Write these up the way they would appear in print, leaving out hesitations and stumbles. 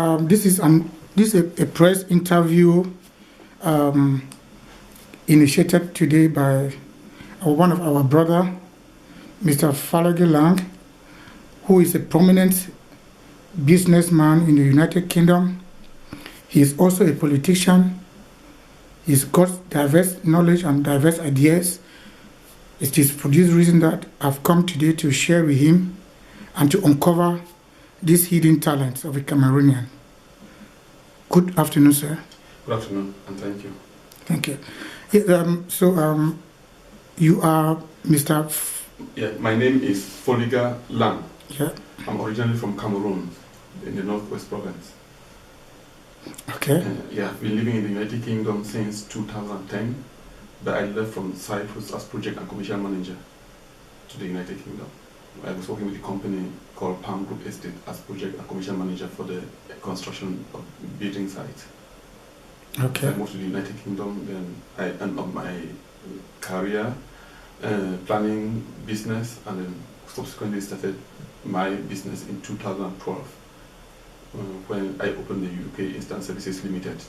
This is a press interview initiated today by one of our brother, Mr. Foligar, who is a prominent businessman in the United Kingdom. He is also a politician. He's got diverse knowledge and diverse ideas. It is for this reason that I've come today to share with him and to uncover these hidden talents of a Cameroonian. Good afternoon, sir. Good afternoon, and thank you. Thank you. Yeah, you are Mr. My name is Foligar Lang. Yeah. I'm originally from Cameroon, in the Northwest Province. Okay. I've been living in the United Kingdom since 2010, but I left from Cyprus as project and commercial manager to the United Kingdom. I was working with a company called Palm Group Estate as project and commercial manager for the construction of building sites. Okay. I moved to the United Kingdom, then I ended up my career planning business, and then subsequently started my business in 2012 when I opened the UK Instant Services Limited,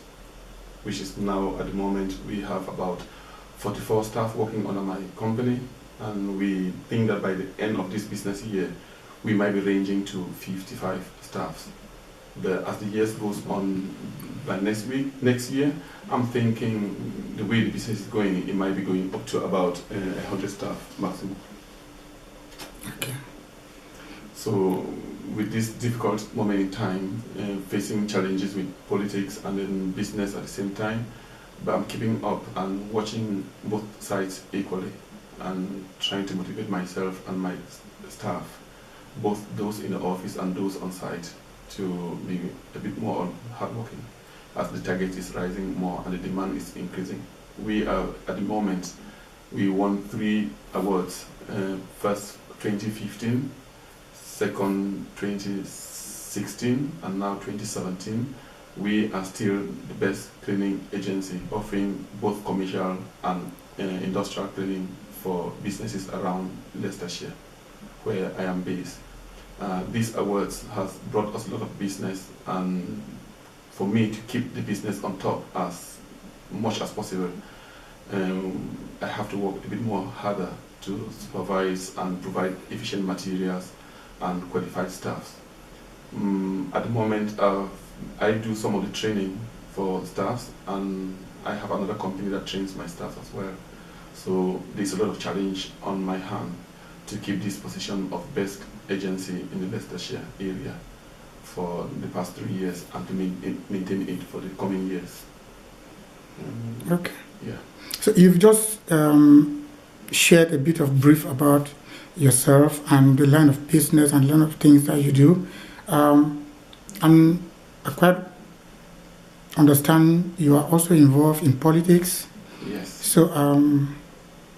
which is now at the moment we have about 44 staff working under my company, and we think that by the end of this business year we might be ranging to 55 staffs. But as the years goes on, by next year, I'm thinking the way the business is going, it might be going up to about 100 staff maximum. Okay. So with this difficult moment in time, facing challenges with politics and then business at the same time, but I'm keeping up and watching both sides equally and trying to motivate myself and my staff, both those in the office and those on site, to be a bit more hardworking as the target is rising more and the demand is increasing. We are, at the moment, we won 3 awards. First 2015, second 2016, and now 2017. We are still the best cleaning agency, offering both commercial and industrial cleaning for businesses around Leicestershire, where I am based. These awards has brought us a lot of business, and for me to keep the business on top as much as possible, I have to work a bit more harder to supervise and provide efficient materials and qualified staff. At the moment, I do some of the training for staff, and I have another company that trains my staff as well. So there's a lot of challenge on my hand to keep this position of best agency in the Leicestershire area for the past 3 years and to maintain it for the coming years. Okay. Yeah. So you've just shared a bit of brief about yourself and the line of business and line of things that you do. And I quite understand you are also involved in politics. Yes. So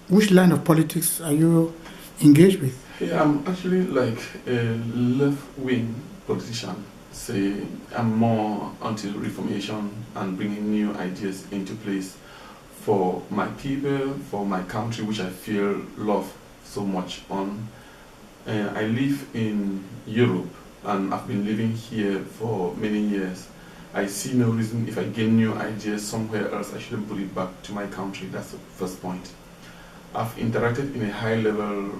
which line of politics are you engaged with? Yeah, I'm actually like a left-wing politician. Say I'm more onto reformation and bringing new ideas into place for my people, for my country, which I feel love so much on. I live in Europe, and I've been living here for many years. I see no reason if I gain new ideas somewhere else, I shouldn't put it back to my country. That's the first point. I've interacted in a high-level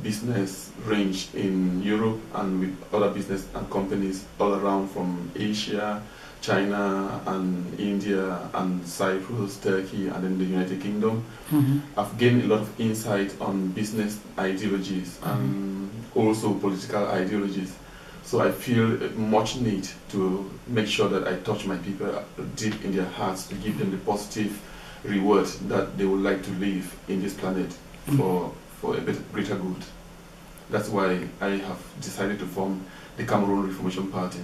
business range in Europe and with other business and companies all around, from Asia, China, and India, and Cyprus, Turkey, and then the United Kingdom. Mm-hmm. I've gained a lot of insight on business ideologies and also political ideologies. So I feel much need to make sure that I touch my people deep in their hearts to give them the positive reward that they would like to live in this planet for a bit greater good. That's why I have decided to form the Cameroon Reformation Party,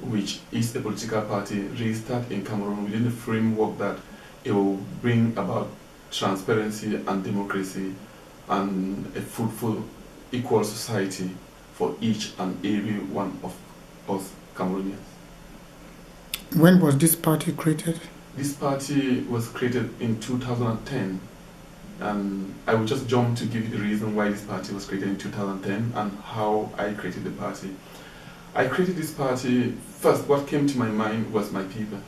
which is a political party registered in Cameroon within the framework that it will bring about transparency and democracy and a fruitful, equal society for each and every one of us Cameroonians. When was this party created? This party was created in 2010, and I will just jump to give you the reason why this party was created in 2010 and how I created the party. I created this party. First, what came to my mind was my people.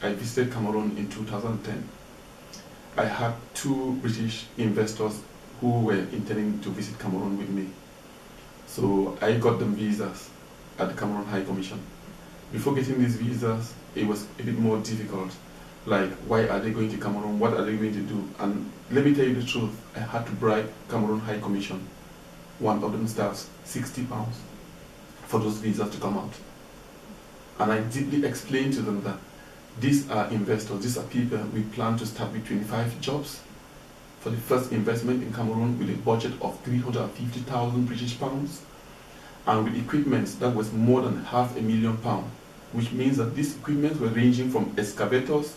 I visited Cameroon in 2010. I had 2 British investors who were intending to visit Cameroon with me. So I got them visas at the Cameroon High Commission. Before getting these visas, it was a bit more difficult. Like, why are they going to Cameroon? What are they going to do? And let me tell you the truth, I had to bribe Cameroon High Commission, one of them staffs, £60 for those visas to come out. And I deeply explained to them that these are investors, these are people we plan to start with 25 jobs for the first investment in Cameroon with a budget of 350,000 British pounds and with equipment that was more than £500,000, which means that these equipment were ranging from excavators,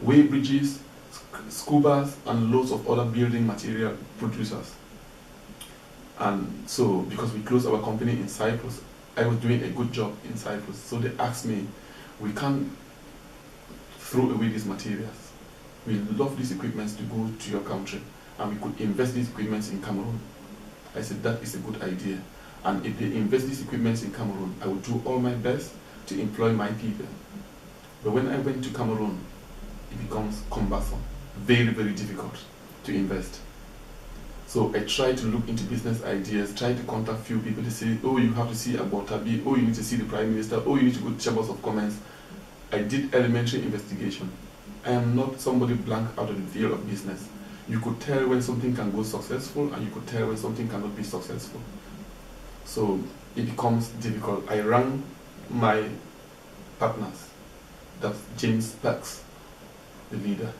way bridges, scubas, and loads of other building material producers. And so, because we closed our company in Cyprus, I was doing a good job in Cyprus. So they asked me, we can't throw away these materials. We love these equipments to go to your country, and we could invest these equipments in Cameroon. I said, that is a good idea. And if they invest these equipments in Cameroon, I will do all my best to employ my people. But when I went to Cameroon, it becomes cumbersome, very, very difficult to invest. So I tried to look into business ideas, tried to contact few people to say, oh, you have to see Abotabi, oh, you need to see the Prime Minister, oh, you need to go to Chambers of Commerce. I did elementary investigation. I am not somebody blank out of the field of business. You could tell when something can go successful and you could tell when something cannot be successful. So it becomes difficult. I rang my partners, that's James Parks, the leader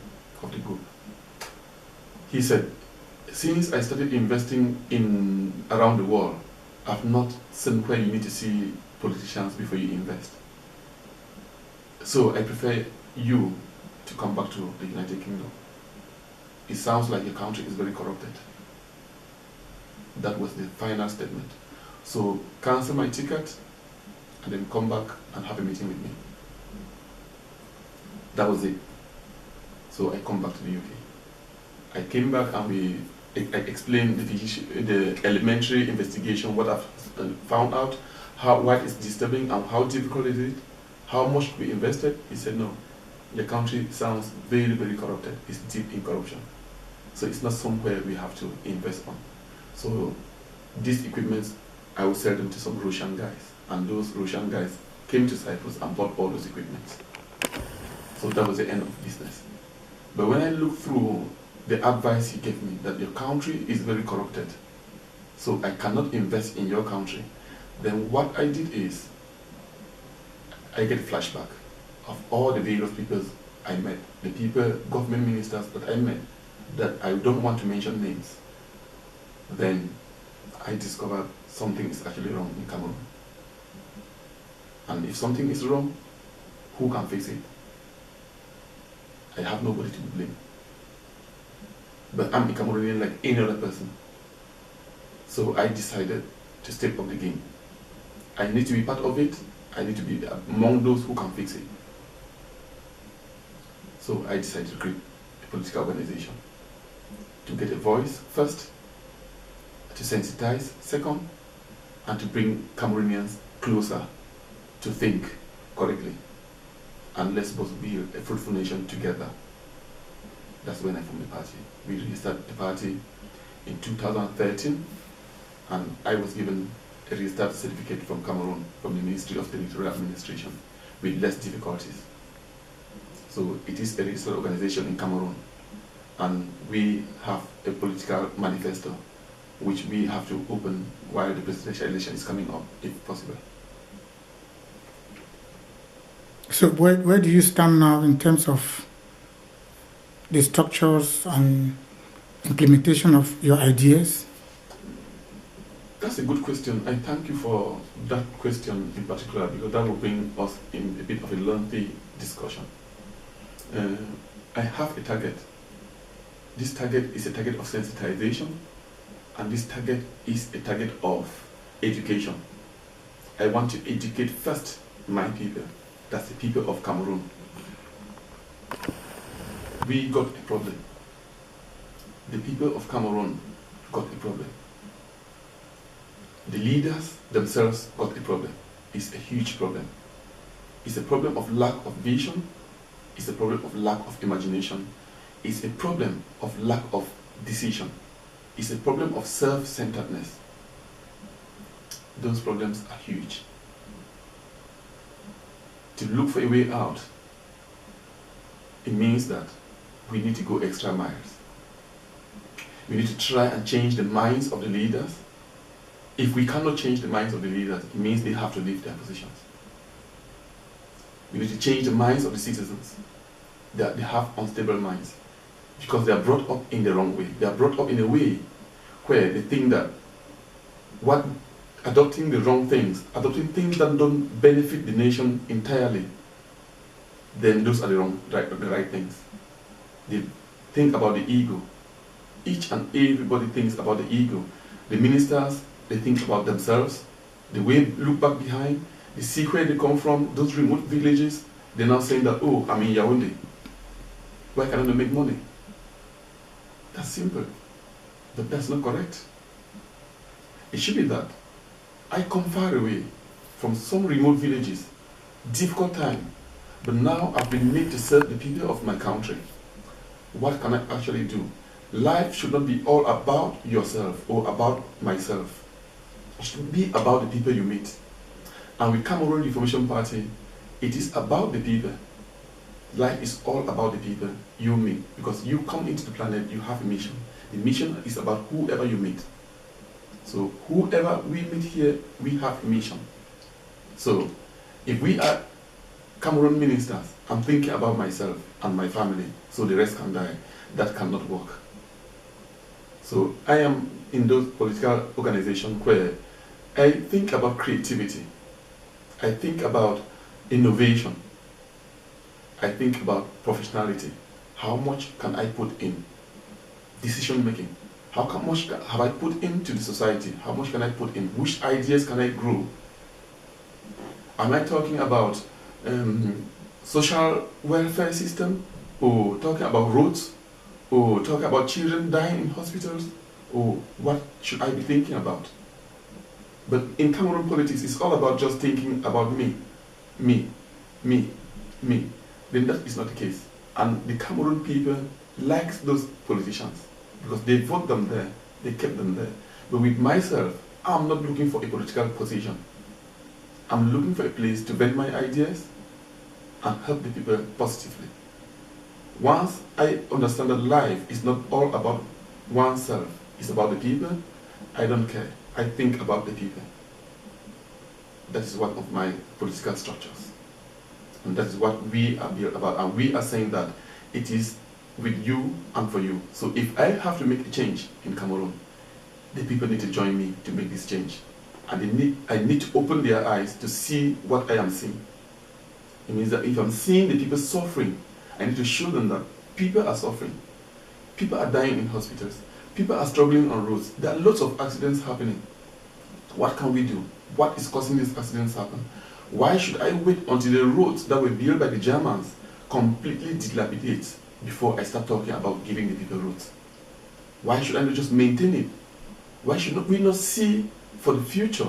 of the group. He said, since I started investing in around the world, I've not seen where you need to see politicians before you invest. So I prefer you to come back to the United Kingdom. It sounds like your country is very corrupted. That was the final statement. So cancel my ticket and then come back and have a meeting with me. That was it. So I come back to the UK. I came back and I explained the elementary investigation, what I've found out, why it's disturbing and how difficult it is, how much we invested. He said, no, your country sounds very, very corrupted. It's deep in corruption. So it's not somewhere we have to invest on. So these equipments, I will sell them to some Russian guys. And those Russian guys came to Cyprus and bought all those equipments. So that was the end of business. But when I looked through the advice he gave me, that your country is very corrupted, so I cannot invest in your country, then what I did is, I get a flashback of all the various people I met, the people, government ministers that I met, that I don't want to mention names. Then I discovered something is actually wrong in Cameroon. And if something is wrong, who can fix it? I have nobody to blame. But I'm a Cameroonian like any other person. So I decided to step up the game. I need to be part of it. I need to be among those who can fix it. So I decided to create a political organization to get a voice first, to sensitize second, and to bring Cameroonians closer to think correctly. And let's both build a fruitful nation together. That's when I formed the party. We registered the party in 2013, and I was given a registered certificate from Cameroon, from the Ministry of Territorial Administration, with less difficulties. So it is a registered organization in Cameroon, and we have a political manifesto, which we have to open while the presidential election is coming up, if possible. So where do you stand now in terms of the structures and implementation of your ideas? That's a good question. I thank you for that question in particular, because that will bring us in a bit of a lengthy discussion. I have a target. This target is a target of sensitization, and this target is a target of education. I want to educate first my people. That's the people of Cameroon. We got a problem. The people of Cameroon got a problem. The leaders themselves got a problem. is a huge problem. It's a problem of lack of vision. It's a problem of lack of imagination. It's a problem of lack of decision. It's a problem of self-centeredness. Those problems are huge. To look for a way out, it means that we need to go extra miles. We need to try and change the minds of the leaders. If we cannot change the minds of the leaders, it means they have to leave their positions. We need to change the minds of the citizens, that they have unstable minds, because they are brought up in the wrong way. They are brought up in a way where they think that adopting the wrong things, adopting things that don't benefit the nation entirely, then those are the right things. They think about the ego. Each and everybody thinks about the ego. The ministers, they think about themselves. The way they look back behind, they see where they come from, those remote villages. They're now saying that, oh, I'm in Yaoundé. Why can't I make money? That's simple. But that's not correct. It should be that I come far away from some remote villages, difficult time, but now I've been made to serve the people of my country. What can I actually do? Life should not be all about yourself or about myself. It should be about the people you meet. And with Cameroon Reformation Party, it is about the people. Life is all about the people you meet, because you come into the planet, you have a mission. The mission is about whoever you meet. So whoever we meet here, we have a mission. So if we are Cameroon ministers, I'm thinking about myself and my family, so the rest can die. That cannot work. So I am in those political organizations where I think about creativity. I think about innovation. I think about professionality. How much can I put in? Decision making. How much have I put into the society? How much can I put in? Which ideas can I grow? Am I talking about social welfare system? Or talking about roads? Or talking about children dying in hospitals? Or what should I be thinking about? But in Cameroon politics, it's all about just thinking about me. Me. Then that is not the case. And the Cameroon people like those politicians, because they vote them there, they kept them there. But with myself, I'm not looking for a political position. I'm looking for a place to vent my ideas and help the people positively. Once I understand that life is not all about oneself, it's about the people, I don't care. I think about the people. That is one of my political structures. And that is what we are built about. And we are saying that it is with you and for you. So if I have to make a change in Cameroon, the people need to join me to make this change. And I need to open their eyes to see what I am seeing. It means that if I'm seeing the people suffering, I need to show them that people are suffering. People are dying in hospitals. People are struggling on roads. There are lots of accidents happening. What can we do? What is causing these accidents happen? Why should I wait until the roads that were built by the Germans completely dilapidate before I start talking about giving the people roads? Why should I not just maintain it? Why should we not see for the future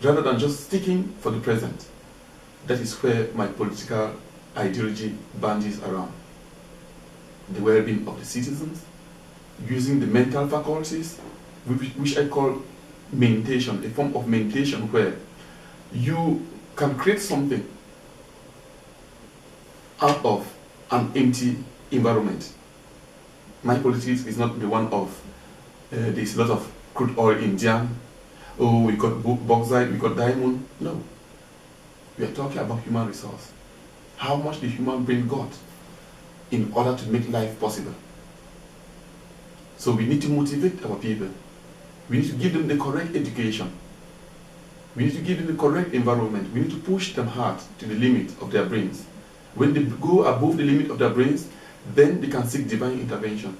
rather than just sticking for the present? That is where my political ideology bandies around. The well-being of the citizens, using the mental faculties, which I call meditation, a form of meditation where you can create something out of an empty environment. My politics is not the one of there's a lot of crude oil in Jam, oh, we got bauxite, we got diamond. No. We are talking about human resource. How much the human brain got in order to make life possible. So we need to motivate our people. We need to give them the correct education. We need to give them the correct environment. We need to push them hard to the limit of their brains. When they go above the limit of their brains, then they can seek divine intervention.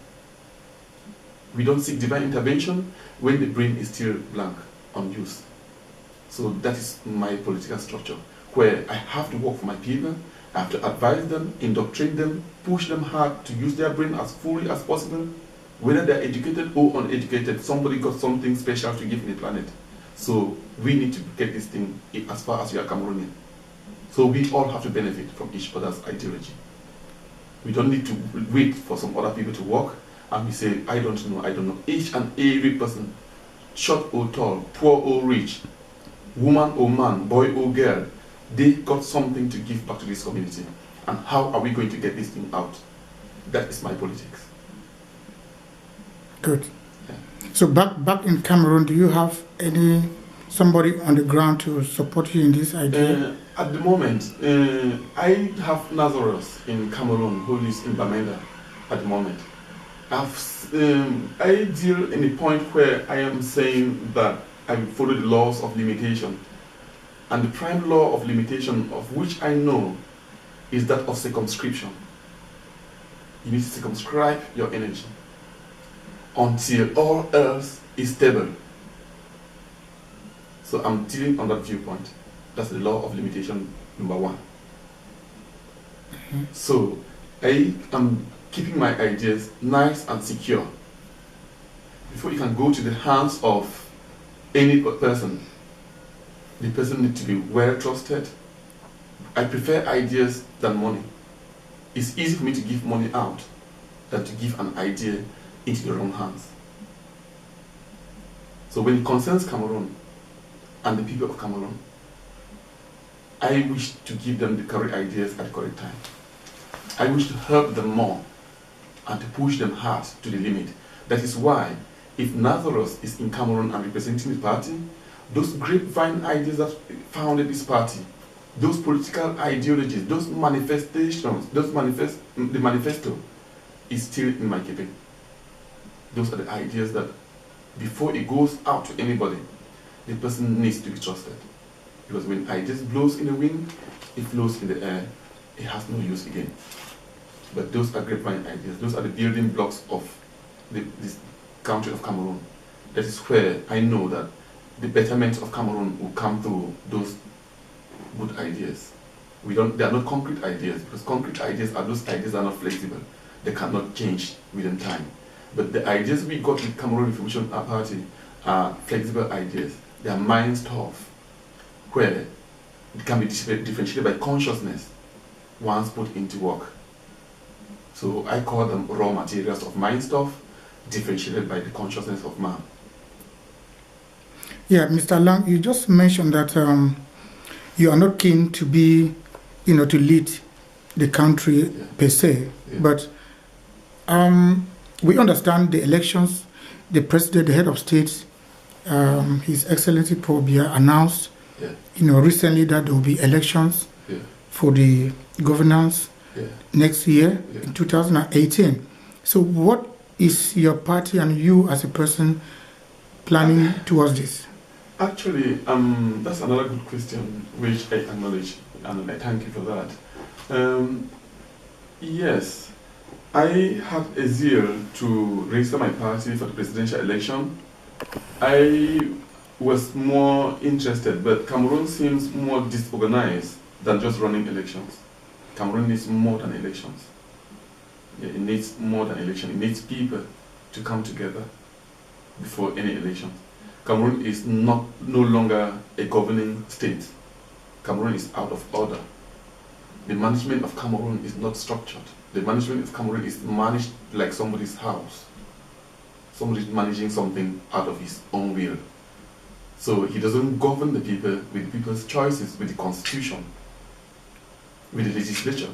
We don't seek divine intervention when the brain is still blank, unused. So that is my political structure, where I have to work for my people, I have to advise them, indoctrinate them, push them hard to use their brain as fully as possible. Whether they're educated or uneducated, somebody got something special to give in the planet. So we need to get this thing as far as we are Cameroonian. So we all have to benefit from each other's ideology. We don't need to wait for some other people to work and we say, I don't know, I don't know. Each and every person, short or tall, poor or rich, woman or man, boy or girl, they got something to give back to this community. And how are we going to get this thing out? That is my politics. Good. Yeah. So back in Cameroon, do you have somebody on the ground to support you in this idea? At the moment, I have Nazareth in Cameroon who lives in Bamenda at the moment. I deal in a point where I am saying that I follow the laws of limitation. And the prime law of limitation of which I know is that of circumscription. You need to circumscribe your energy until all else is stable. So I'm dealing on that viewpoint. That's the law of limitation number 1. Mm-hmm. So I am keeping my ideas nice and secure. Before you can go to the hands of any person, the person needs to be well trusted. I prefer ideas than money. It's easy for me to give money out than to give an idea into the wrong hands. So when it concerns Cameroon and the people of Cameroon, I wish to give them the correct ideas at the correct time. I wish to help them more and to push them hard to the limit. That is why, if Nazareth is in Cameroon and representing the party, those grapevine ideas that founded this party, those political ideologies, those manifestations, the manifesto is still in my keeping. Those are the ideas that, before it goes out to anybody, the person needs to be trusted. Because when ideas blows in the wind, it flows in the air, it has no use again. But those are grapevine ideas. Those are the building blocks of this country of Cameroon. That is where I know that the betterment of Cameroon will come through those good ideas. They are not concrete ideas, because concrete ideas are those ideas that are not flexible. They cannot change within time. But the ideas we got with Cameroon Reformation Party are flexible ideas. They are mind stuff, where it can be differentiated by consciousness once put into work. So I call them raw materials of mind stuff, differentiated by the consciousness of man. Yeah, Mr. Lang, you just mentioned that you are not keen to be, to lead the country per se, but we understand the elections. The president, the head of state, His Excellency Paul Biya announced, recently that there will be elections for the governance next year in 2018. So, what is your party and you as a person planning towards this? Actually, that's another good question, which I acknowledge, and I thank you for that. Yes, I had a zeal to register my party for the presidential election. I was more interested, but Cameroon seems more disorganized than just running elections. Cameroon needs more than elections. It needs more than elections. It needs people to come together before any election. Cameroon is no longer a governing state. Cameroon is out of order. The management of Cameroon is not structured. The management of Cameroon is managed like somebody's house. Somebody's managing something out of his own will. So he doesn't govern the people with the people's choices, with the constitution, with the legislature.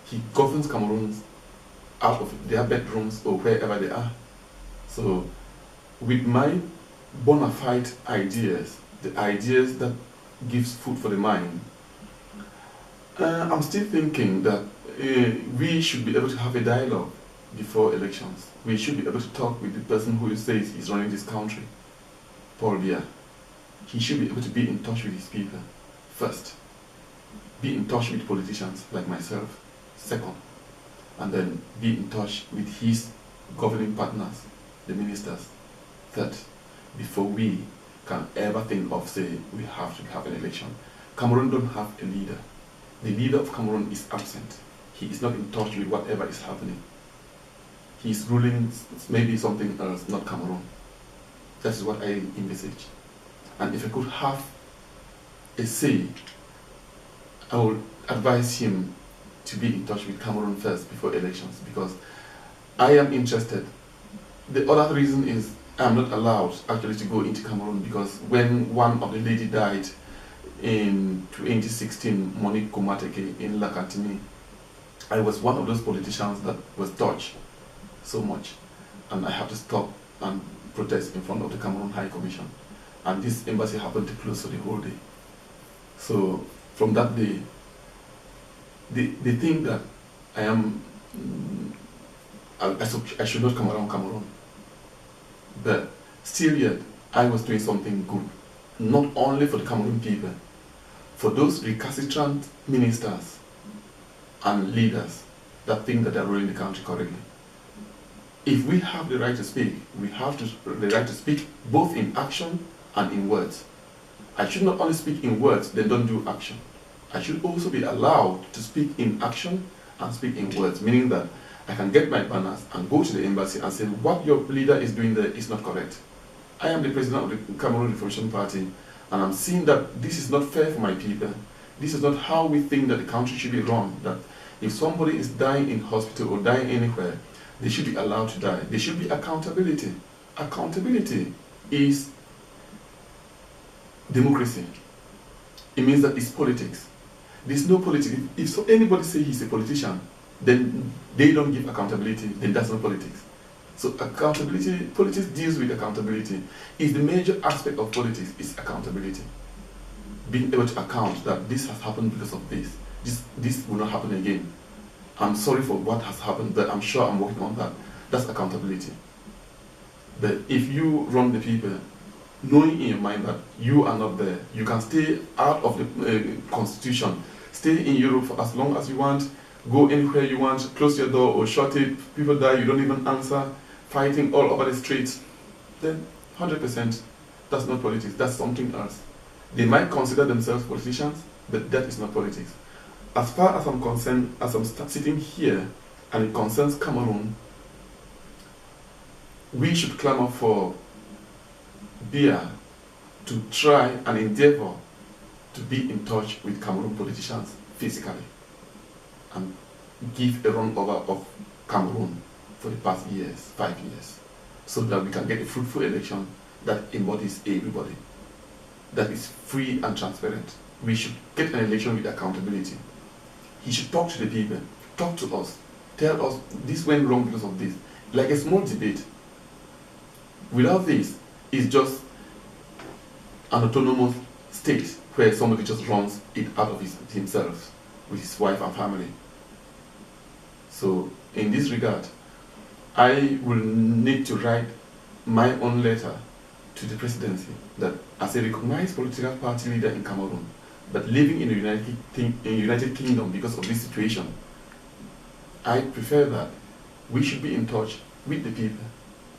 He governs Cameroons out of their bedrooms or wherever they are. So with my bona fide ideas, the ideas that gives food for the mind, I'm still thinking that we should be able to have a dialogue before elections. We should be able to talk with the person who says he's running this country, Paul Biya. He should be able to be in touch with his people first, be in touch with politicians like myself second, and then be in touch with his governing partners, the ministers third, before we can ever think of, say, we have to have an election. Cameroon don't have a leader. The leader of Cameroon is absent. He is not in touch with whatever is happening. He is ruling maybe something else, not Cameroon. That is what I envisage. And if I could have a say, I would advise him to be in touch with Cameroon first before elections, because I am interested. The other reason is I'm not allowed actually to go into Cameroon, because when one of the lady died in 2016, Monique Komateke in Lakatini, I was one of those politicians that was touched so much, and I had to stop and protest in front of the Cameroon High Commission. And this embassy happened to close for the whole day. So from that day, they think that I am, I should not come around Cameroon. But still yet, I was doing something good, not only for the Cameroon people, for those recalcitrant ministers and leaders that think that they're ruling the country correctly. If we have the right to speak, we have the right to speak both in action and in words. I should not only speak in words, then don't do action. I should also be allowed to speak in action and speak in words, meaning that I can get my banners and go to the embassy and say, what your leader is doing there is not correct. I am the president of the Cameroon Reformation Party, and I'm seeing that this is not fair for my people. This is not how we think that the country should be run, that if somebody is dying in hospital or dying anywhere, they should be allowed to die. There should be accountability. Accountability is democracy. It means that it's politics. There's no politics. If anybody says he's a politician, then they don't give accountability, then that's not politics. So accountability, politics deals with accountability. Is the major aspect of politics is accountability. Being able to account that this has happened because of this. This will not happen again. I'm sorry for what has happened, but I'm sure I'm working on that. That's accountability. But if you run the people, knowing in your mind that you are not there, you can stay out of the constitution, stay in Europe for as long as you want, go anywhere you want, close your door or shut it, people die, you don't even answer, fighting all over the streets, then 100% that's not politics, that's something else. They might consider themselves politicians, but that is not politics. As far as I'm concerned, as I'm sitting here, and it concerns Cameroon, we should clamor for BIA to try and endeavor to be in touch with Cameroon politicians physically and give a run-over of Cameroon for the past years, 5 years, so that we can get a fruitful election that embodies everybody, that is free and transparent. We should get an election with accountability. He should talk to the people, talk to us, tell us this went wrong because of this, like a small debate. Without this, it's just an autonomous state where somebody just runs it out of himself with his wife and family. So in this regard, I will need to write my own letter to the presidency that as a recognized political party leader in Cameroon, but living in the United Kingdom because of this situation, I prefer that we should be in touch with the people.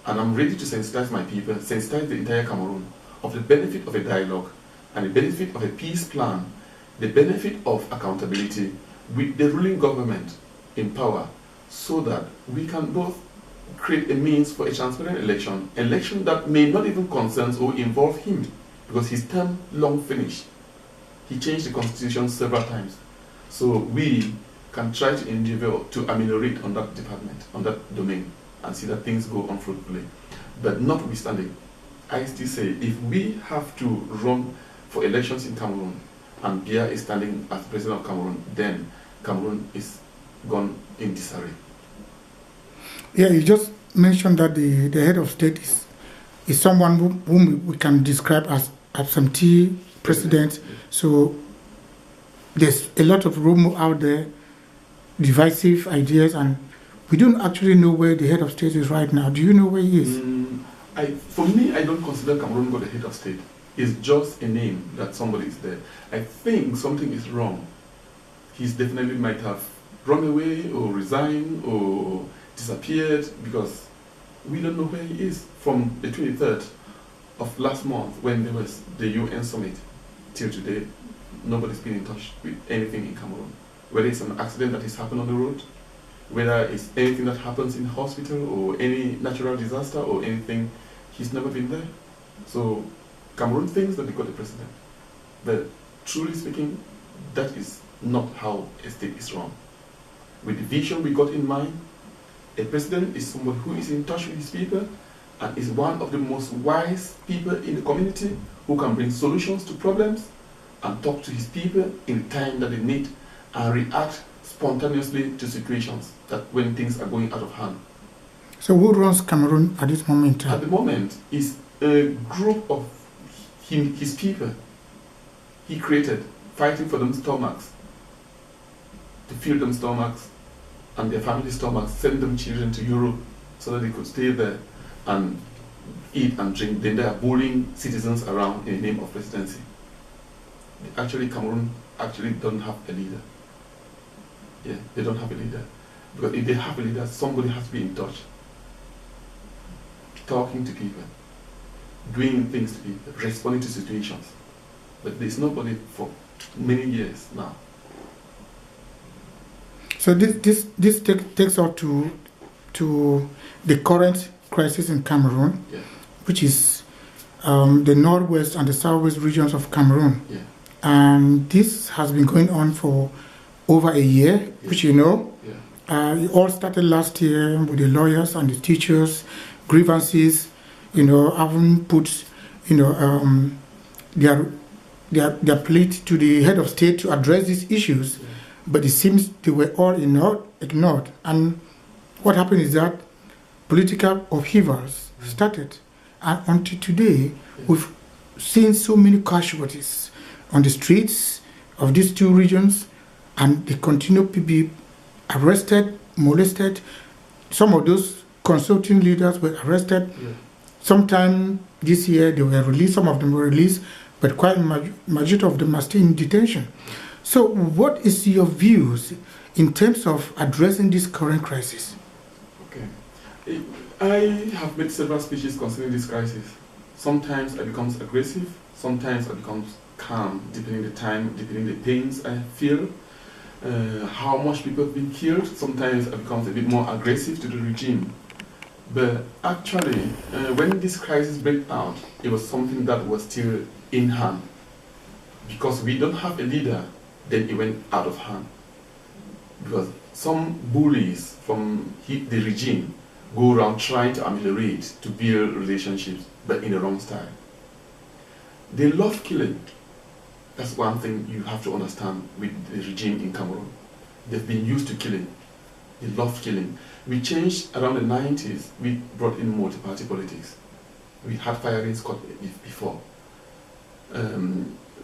And I'm ready to sensitize my people, sensitize the entire Cameroon of the benefit of a dialogue and the benefit of a peace plan, the benefit of accountability with the ruling government in power, so that we can both create a means for a transparent election that may not even concern or involve him, because his term long finished. He changed the constitution several times. So we can try to endeavor to ameliorate on that department, on that domain, and see that things go on fruitfully. But notwithstanding, I still say if we have to run for elections in Cameroon and Biya is standing as president of Cameroon, then Cameroon is gone in disarray. Yeah, you just mentioned that the head of state is someone whom we can describe as absentee president. So there's a lot of rumor out there, divisive ideas, and we don't actually know where the head of state is right now. Do you know where he is? For me, I don't consider Cameroon the head of state. It's just a name that somebody is there. I think something is wrong. He's definitely might have run away or resigned or disappeared, because we don't know where he is from the 23rd of last month when there was the UN summit till today. Nobody's been in touch with anything in Cameroon. Whether it's an accident that has happened on the road, whether it's anything that happens in hospital or any natural disaster or anything, he's never been there. So Cameroon thinks that they got a president. But truly speaking, that is not how a state is run. With the vision we got in mind, a president is somebody who is in touch with his people and is one of the most wise people in the community who can bring solutions to problems and talk to his people in the time that they need and react spontaneously to situations that when things are going out of hand. So who runs Cameroon at this moment? At the moment is a group of his people he created, fighting for them stomachs, to fill them stomachs and their family stomachs, send them children to Europe so that they could stay there and eat and drink. Then they are bullying citizens around in the name of presidency. Actually, Cameroon actually don't have a leader. Yeah, they don't have a leader. Because if they have a leader, somebody has to be in touch, talking to people, doing things to people, responding to situations. But there's nobody for many years now. So this takes us to the current crisis in Cameroon, Yeah. which is the northwest and the southwest regions of Cameroon. Yeah. And this has been going on for over a year, Yeah. which you know. Yeah. It all started last year with the lawyers and the teachers, grievances, having put, their plate to the head of state to address these issues. Yeah. But it seems they were all ignored. And what happened is that political upheavals started. And until today, we've seen so many casualties on the streets of these two regions, and they continue to be arrested, molested. Some of those consulting leaders were arrested. Yeah. Sometime this year they were released, some of them were released, but quite a majority of them are still in detention. So what is your views in terms of addressing this current crisis? Okay. I have made several speeches concerning this crisis. Sometimes I become aggressive, sometimes I become calm, depending the time, depending the pains I feel, how much people have been killed. Sometimes I become a bit more aggressive to the regime. But actually, when this crisis broke out, it was something that was still in hand. Because we don't have a leader, then it went out of hand. Because some bullies from the regime go around trying to ameliorate, to build relationships, but in the wrong style. They love killing. That's one thing you have to understand with the regime in Cameroon. They've been used to killing. They love killing. We changed around the 90s. We brought in multi-party politics. We had firing squad before.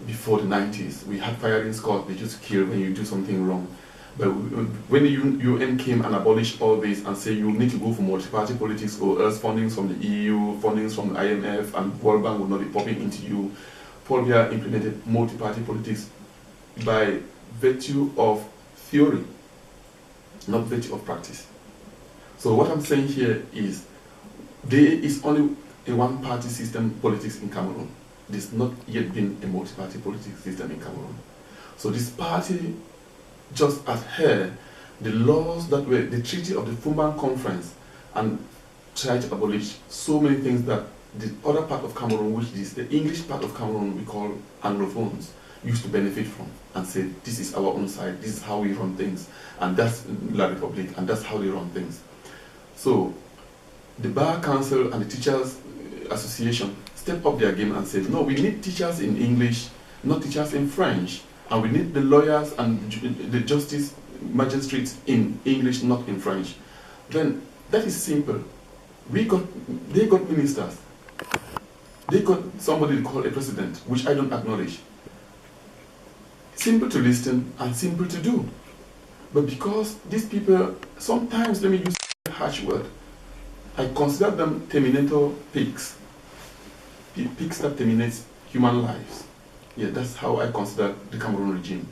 Before the 90s, we had firing squad. They just kill when you do something wrong. But when the UN came and abolished all this and said you need to go for multi-party politics or else funding from the EU, funding from the IMF and World Bank will not be popping into you, Paul Biya implemented multi-party politics by virtue of theory, not virtue of practice. So what I'm saying here is there is only a one-party system politics in Cameroon. There's not yet been a multi-party politics system in Cameroon. So this party just adhere the laws that were the Treaty of the Fumban Conference and try to abolish so many things that the other part of Cameroon, which is the English part of Cameroon we call Anglophones, used to benefit from and say, this is our own side, this is how we run things, and that's La Republic, and that's how they run things. So the Bar Council and the Teachers Association stepped up their game and said, no, we need teachers in English, not teachers in French, and we need the lawyers and the justice magistrates in English, not in French. Then that is simple. They got ministers. They got somebody to call a president, which I don't acknowledge. Simple to listen and simple to do. But because these people, sometimes, let me use a harsh word, I consider them terminator pigs. Pigs that terminate human lives. Yeah, that's how I consider the Cameroon regime.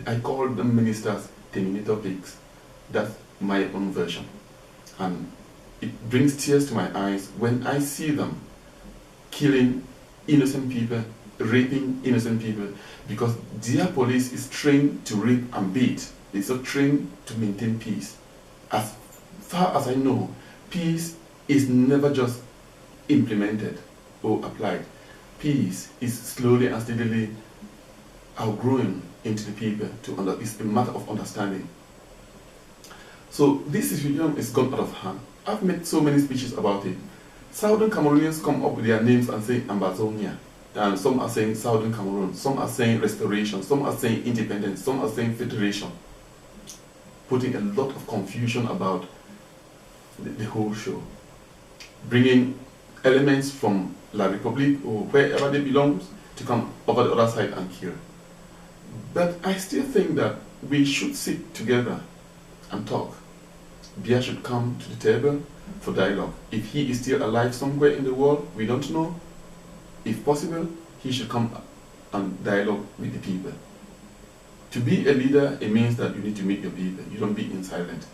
I call them ministers terminator pigs. That's my own version. And it brings tears to my eyes when I see them killing innocent people, raping innocent people, because their police is trained to rape and beat. It's not trained to maintain peace. As far as I know, peace is never just implemented or applied. peace is slowly and steadily outgrowing into the people. It's a matter of understanding. So this situation is gone out of hand. I've made so many speeches about it. Southern Cameroonians come up with their names and say Ambazonia. And some are saying Southern Cameroon, some are saying restoration, some are saying independence, some are saying federation. Putting a lot of confusion about the whole show. Bringing elements from La Republique or wherever they belong to come over the other side and kill. But I still think that we should sit together and talk. Biya should come to the table for dialogue. If he is still alive somewhere in the world, we don't know. If possible, he should come and dialogue with the people. To be a leader, it means that you need to meet your people. You don't be in silent.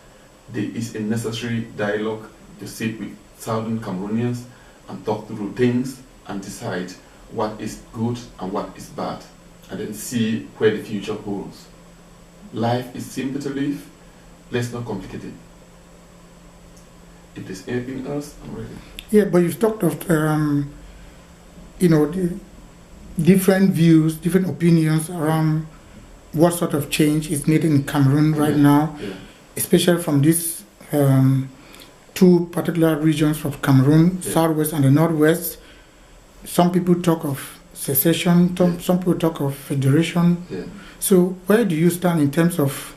There is a necessary dialogue to sit with Southern Cameroonians and talk through things and decide what is good and what is bad, and then see where the future holds. Life is simple to live. Let's not complicate it. If there's anything else, I'm ready. Yeah, but you've talked of, the different views, different opinions around what sort of change is needed in Cameroon right now, especially from these two particular regions of Cameroon, Southwest and the Northwest. Some people talk of secession, some people talk of federation. So where do you stand in terms of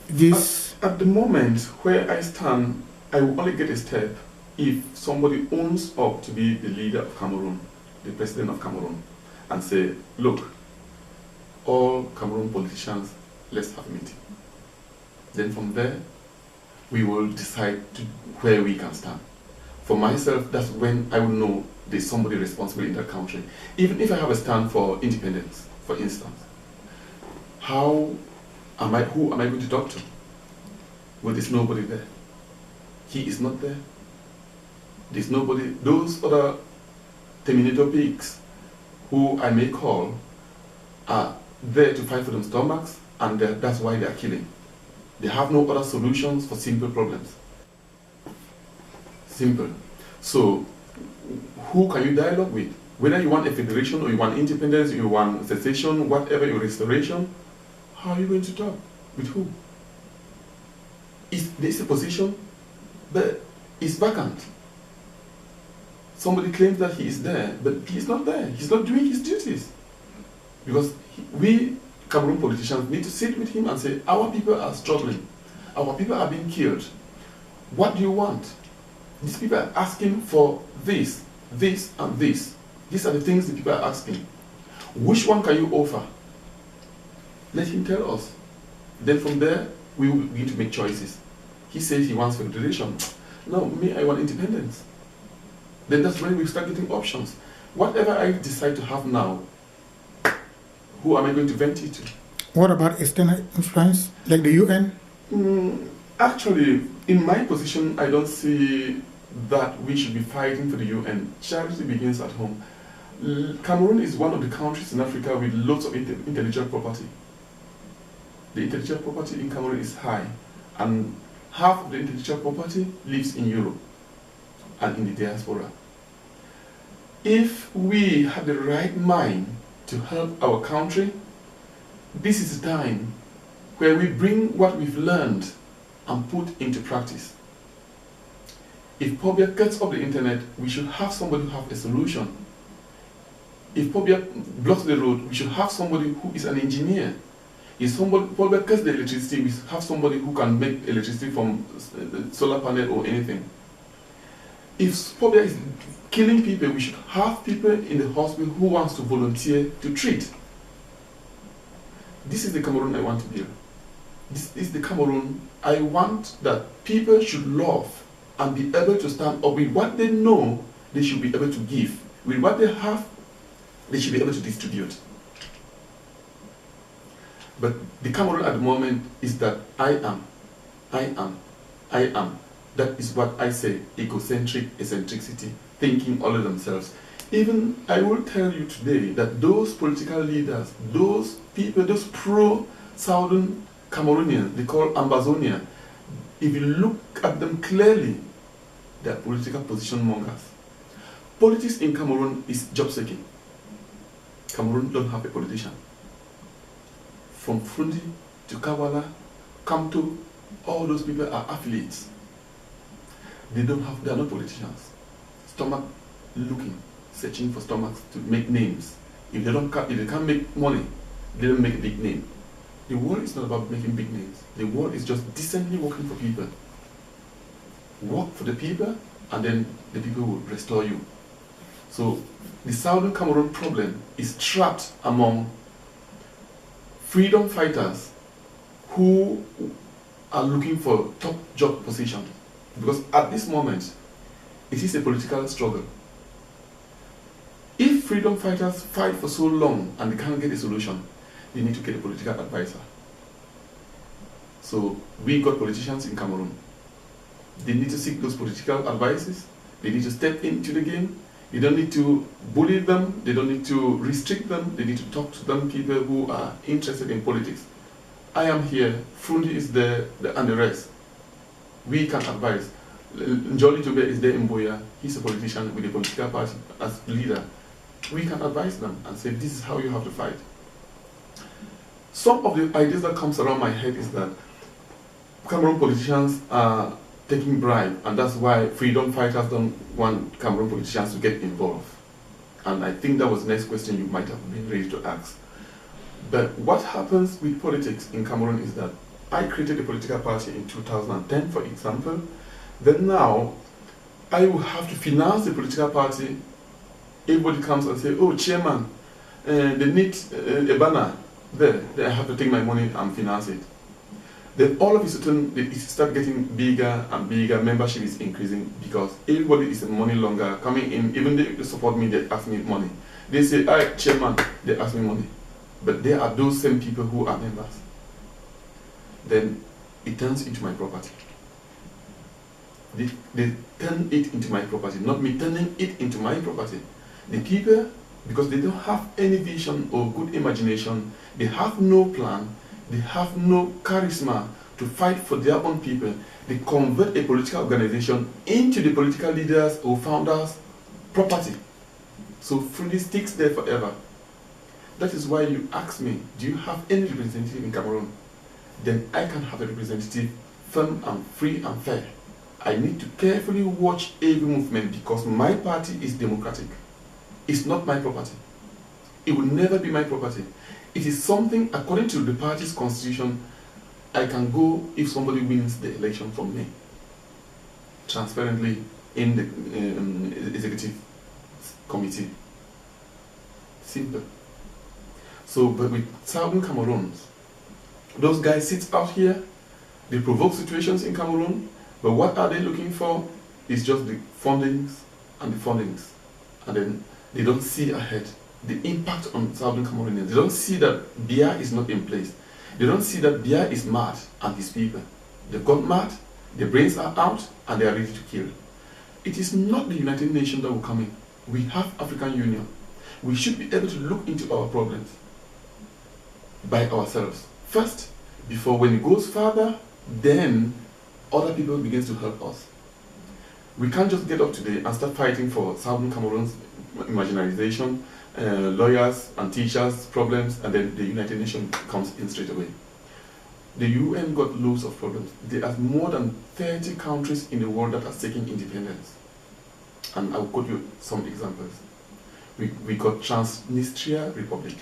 this? At the moment, where I stand, I will only get a step if somebody owns up to be the leader of Cameroon, the president of Cameroon, and say, look, all Cameroon politicians, let's have a meeting. Then from there, we will decide where we can stand. For myself, that's when I will know there's somebody responsible in that country. Even if I have a stand for independence, for instance, who am I going to talk to? Well, there's nobody there. He is not there. There's nobody. Those other Terminator pigs who I may call are there to fight for them stomachs, and that's why they are killing. They have no other solutions for simple problems. Simple. So, who can you dialogue with? Whether you want a federation or you want independence, you want secession, whatever your restoration, how are you going to talk? With who? There's a position, but it's vacant. Somebody claims that he is there, but he's not there. He's not doing his duties. Because we Cameroon politicians need to sit with him and say, our people are struggling. Our people are being killed. What do you want? These people are asking for this, this, and this. These are the things the people are asking. Which one can you offer? Let him tell us. Then from there, we will begin to make choices. He says he wants federation. No, me, I want independence. Then that's when we start getting options. Whatever I decide to have now, who am I going to vent it to? What about external influence, like the UN? Actually, in my position, I don't see that we should be fighting for the UN. Charity begins at home. Cameroon is one of the countries in Africa with lots of intellectual property. The intellectual property in Cameroon is high, and half of the intellectual property lives in Europe and in the diaspora. If we had the right mind to help our country, this is the time where we bring what we've learned and put into practice. If Pobia gets off the internet, we should have somebody who has a solution. If Pobia blocks the road, we should have somebody who is an engineer. If Pobia cuts the electricity, we have somebody who can make electricity from solar panel or anything. If Pobia is killing people, we should have people in the hospital who wants to volunteer to treat. This is the Cameroon I want to build. This is the Cameroon I want that people should love and be able to stand up with what they know they should be able to give. With what they have, they should be able to distribute. But the Cameroon at the moment is that I am. That is what I say, egocentric, eccentricity, thinking all of themselves. Even I will tell you today that those political leaders, those people, those pro-Southern Cameroonians, they call Ambazonia, if you look at them clearly, they are political position mongers. Politics in Cameroon is job seeking. Cameroon don't have a politician. From Frundi to Kawala, Kamto, all those people are athletes. They are not politicians. Stomach looking, searching for stomachs to make names. If they can't make money, they don't make a big name. The world is not about making big names. The world is just decently working for people. Work for the people, and then the people will restore you. So the Southern Cameroon problem is trapped among freedom fighters who are looking for top job positions. Because at this moment, it is a political struggle. If freedom fighters fight for so long and they can't get a solution, they need to get a political advisor. So we got politicians in Cameroon. They need to seek those political advices. They need to step into the game. They don't need to bully them. They don't need to restrict them. They need to talk to them, people who are interested in politics. I am here. Frundi is there, and the rest. We can advise. Njoli Tobe is there in Boya. He's a politician with a political party as leader. We can advise them and say, this is how you have to fight. Some of the ideas that comes around my head is that Cameroon politicians are taking bribe, and that's why freedom fighters don't want Cameroon politicians to get involved. And I think that was the next question you might have been ready to ask. But what happens with politics in Cameroon is that I created a political party in 2010, for example. Then now, I will have to finance the political party. Everybody comes and says, oh, chairman, they need a banner there. Then I have to take my money and finance it. Then all of a sudden, it starts getting bigger and bigger. Membership is increasing because everybody is money longer coming in. Even if they support me, they ask me money. They say, "Hi, chairman," they ask me money. But they are those same people who are members. Then it turns into my property. They turn it into my property, not me turning it into my property. The people, because they don't have any vision or good imagination, they have no plan, they have no charisma to fight for their own people. They convert a political organization into the political leaders or founders' property. So Frundi sticks there forever. That is why you ask me, do you have any representative in Cameroon? Then I can have a representative firm and free and fair. I need to carefully watch every movement because my party is democratic. It's not my property. It will never be my property. It is something, according to the party's constitution, I can go if somebody wins the election from me, transparently in the executive committee. Simple. So, but with Southern Cameroons, those guys sit out here, they provoke situations in Cameroon, but what are they looking for? It's just the fundings and the fundings. And then they don't see ahead the impact on Southern Cameroonians. They don't see that Biya is not in place. They don't see that Biya is mad and his people. They've got mad, their brains are out, and they are ready to kill. It is not the United Nations that will come in. We have African Union. We should be able to look into our problems by ourselves. First, before when it goes further, then other people begin to help us. We can't just get up today and start fighting for Southern Cameroon's marginalization, lawyers and teachers' problems, and then the United Nations comes in straight away. The UN got loads of problems. There are more than 30 countries in the world that are seeking independence. And I'll quote you some examples. We got Transnistria Republic.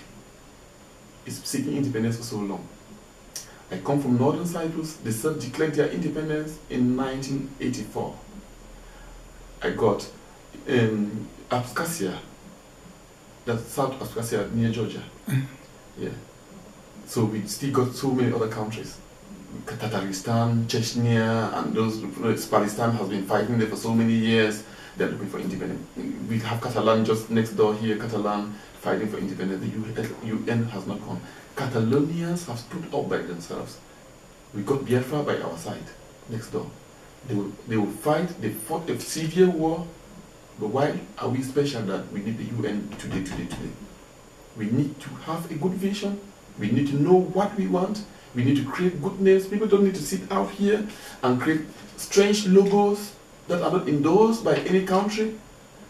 It's seeking independence for so long. I come from Northern Cyprus. They self-declared their independence in 1984. I got Abkhazia, that's South Abkhazia near Georgia. Yeah. So we still got so many other countries. Tataristan, Chechnya, and those, Palestine has been fighting there for so many years. They're looking for independence. We have Catalan just next door here, Catalan fighting for independence. The UN has not come. Catalonians have stood up by themselves. We got Biafra by our side, next door. They will fight, they fought a severe war, but why are we special that we need the UN today? We need to have a good vision, we need to know what we want, we need to create good names. People don't need to sit out here and create strange logos that are not endorsed by any country.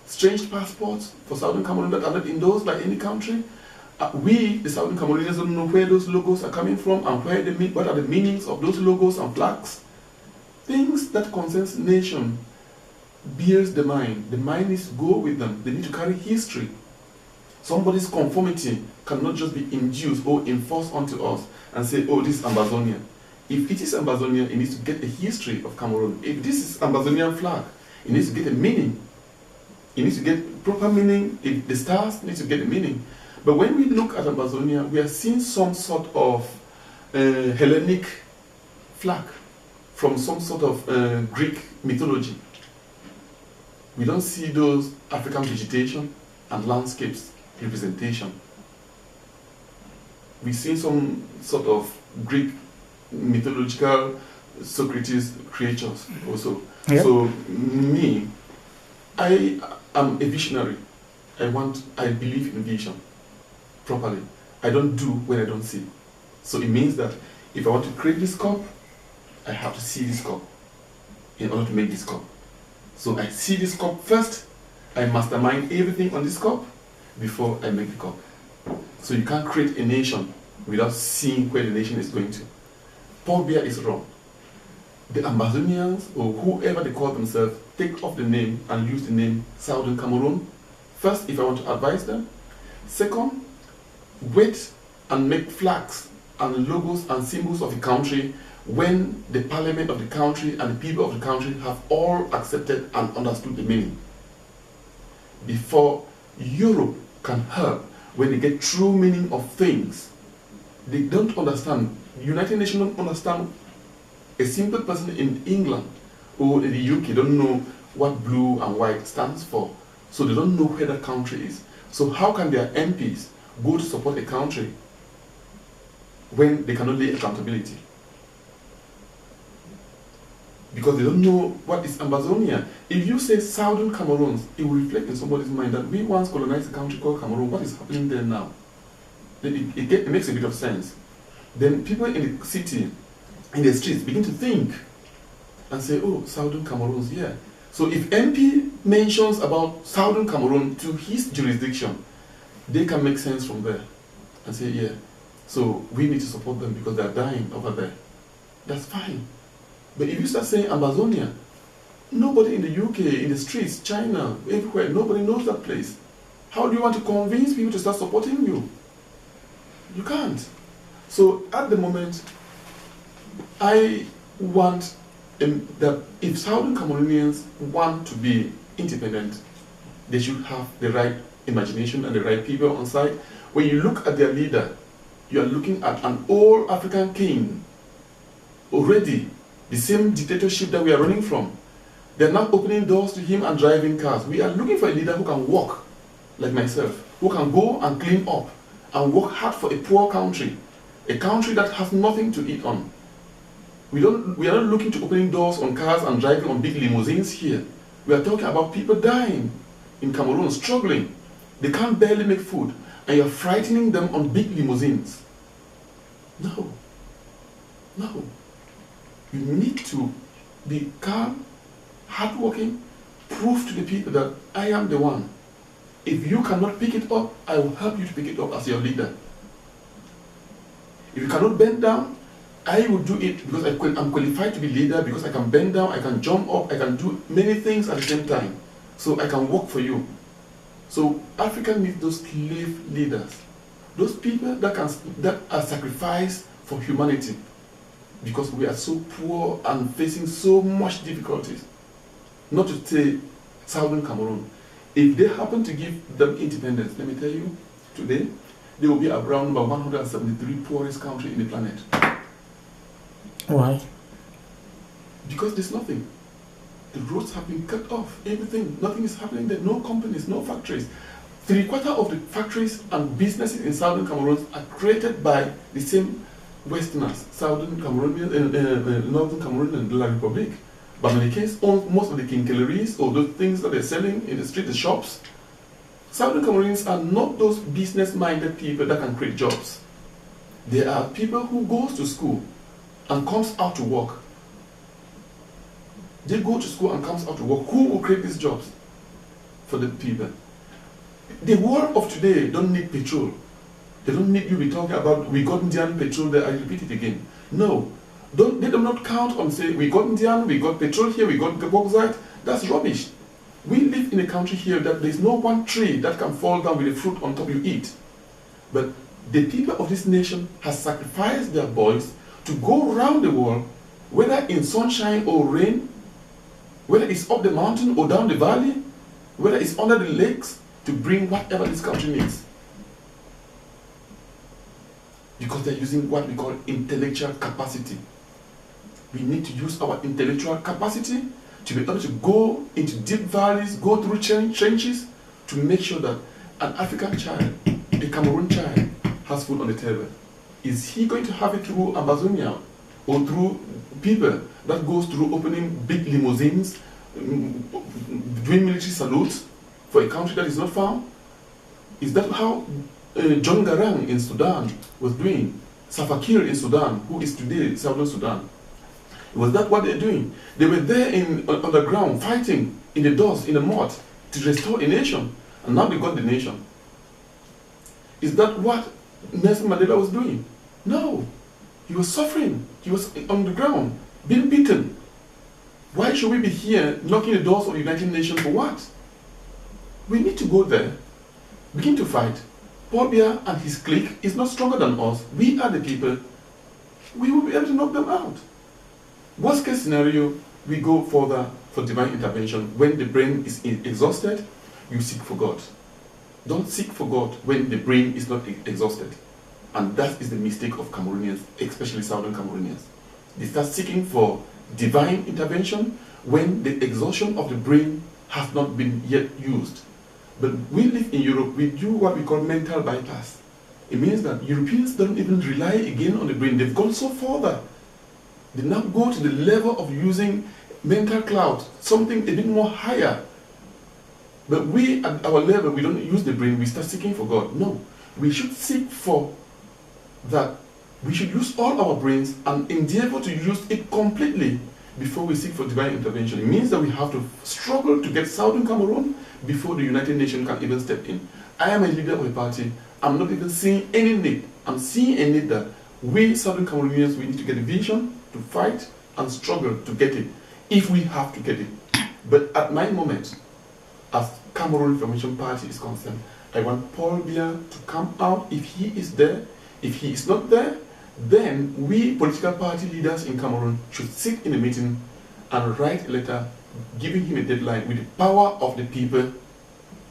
strange passports for Southern Cameroon that are not endorsed by any country. We, the Southern Cameroonians, don't know where those logos are coming from and what are the meanings of those logos and flags. Things that concerns nation bears the mind. The mind needs to go with them. They need to carry history. Somebody's conformity cannot just be induced or enforced onto us and say, oh, this is Ambazonia. If it is Ambazonia, it needs to get a history of Cameroon. If this is Ambazonian flag, it needs to get a meaning. It needs to get proper meaning. If the stars need to get a meaning. But when we look at Ambazonia, we are seeing some sort of Hellenic flag from some sort of Greek mythology. We don't see those African vegetation and landscapes representation. We see some sort of Greek mythological Socrates creatures also. Yep. So me, I am a visionary. I believe in vision properly. I don't do when I don't see. So it means that if I want to create this cup, I have to see this cup in order to make this cup. So I see this cup first, I mastermind everything on this cup before I make the cup. So you can't create a nation without seeing where the nation is going to. Paul Biya is wrong. The Ambazonians, or whoever they call themselves, take off the name and use the name Southern Cameroon. First, if I want to advise them. Second, wait and make flags and logos and symbols of the country when the parliament of the country and the people of the country have all accepted and understood the meaning. Before Europe can help when they get true meaning of things. They don't understand. The United Nations don't understand. A simple person in England or in the UK don't know what blue and white stands for. So they don't know where the country is. So how can their MPs go to support a country when they cannot lay accountability? Because they don't know what is Ambazonia. If you say Southern Cameroons, it will reflect in somebody's mind that we once colonized a country called Cameroon. What is happening there now? It makes a bit of sense. Then people in the city, in the streets, begin to think and say, oh, Southern Cameroons, yeah. So if MP mentions about Southern Cameroon to his jurisdiction, they can make sense from there and say, yeah, so we need to support them because they're dying over there. That's fine. But if you start saying Ambazonia, nobody in the UK, in the streets, China, everywhere, nobody knows that place. How do you want to convince people to start supporting you? You can't. So at the moment, I want that if Southern Cameroonians want to be independent, they should have the right imagination and the right people on side. When you look at their leader, you are looking at an old African king already. The same dictatorship that we are running from. They're not opening doors to him and driving cars. We are looking for a leader who can walk, like myself, who can go and clean up and work hard for a poor country, a country that has nothing to eat on. We are not looking to opening doors on cars and driving on big limousines here. We are talking about people dying in Cameroon, struggling. They can't barely make food, and you're frightening them on big limousines. No. No. You need to be calm, hardworking, prove to the people that I am the one. If you cannot pick it up, I will help you to pick it up as your leader. If you cannot bend down, I will do it because I'm qualified to be leader, because I can bend down, I can jump up, I can do many things at the same time. So I can work for you. So Africa needs those slave leaders, those people that are sacrificed for humanity. Because we are so poor and facing so much difficulties. Not to say Southern Cameroon. If they happen to give them independence, let me tell you, today, they will be around about 173 poorest country in the planet. Why? Because there's nothing. The roads have been cut off, everything, nothing is happening there, no companies, no factories. 3/4 of the factories and businesses in Southern Cameroon are created by the same Westerners, Southern Cameroonians, Northern Cameroon and La Republic. But in the case, most of the kinkelleries or those things that they're selling in the street, the shops, Southern Cameroonians are not those business-minded people that can create jobs. They are people who goes to school and comes out to work. They go to school and comes out to work. Who will create these jobs? for the people. The world of today don't need petrol. They don't need you to be talking about we got Indian petrol there. I repeat it again. No. They do not count on say we got Indian, we got petrol here, we got bauxite. That's rubbish. We live in a country here that there is no one tree that can fall down with a fruit on top you eat. But the people of this nation has sacrificed their boys to go around the world, whether in sunshine or rain, whether it's up the mountain or down the valley, whether it's under the lakes, to bring whatever this country needs. Because they're using what we call intellectual capacity. We need to use our intellectual capacity to be able to go into deep valleys, go through trenches, to make sure that an African child, a Cameroon child, has food on the table. Is he going to have it through Amazonia or through people that goes through opening big limousines, doing military salutes for a country that is not found? Is that how John Garang in Sudan was doing? Salva Kiir in Sudan, who is today Southern Sudan. Was that what they're doing? They were there on the ground fighting in the dust, in the mud, to restore a nation. And now they got the nation. Is that what Nelson Mandela was doing? No. He was suffering. He was on the ground, being beaten. Why should we be here knocking the doors of the United Nations for what? We need to go there, begin to fight. Paul Biya and his clique is not stronger than us. We are the people. We will be able to knock them out. Worst case scenario, we go further for divine intervention. When the brain is exhausted, you seek for God. Don't seek for God when the brain is not exhausted. And that is the mistake of Cameroonians, especially Southern Cameroonians. They start seeking for divine intervention when the exhaustion of the brain has not been yet used. But we live in Europe, we do what we call mental bypass. It means that Europeans don't even rely again on the brain. They've gone so further. They now go to the level of using mental cloud, something a bit more higher. But we, at our level, we don't use the brain, we start seeking for God. No, we should seek for that. We should use all our brains and endeavor to use it completely before we seek for divine intervention. It means that we have to struggle to get Southern Cameroon before the United Nations can even step in. I am a leader of a party. I'm not even seeing any need. I'm seeing a need that we Southern Cameroonians, we need to get a vision to fight and struggle to get it, if we have to get it. But at my moment, as Cameroon Reformation Party is concerned, I want Paul Biya to come out if he is there. If he is not there, then we political party leaders in Cameroon should sit in a meeting and write a letter giving him a deadline with the power of the people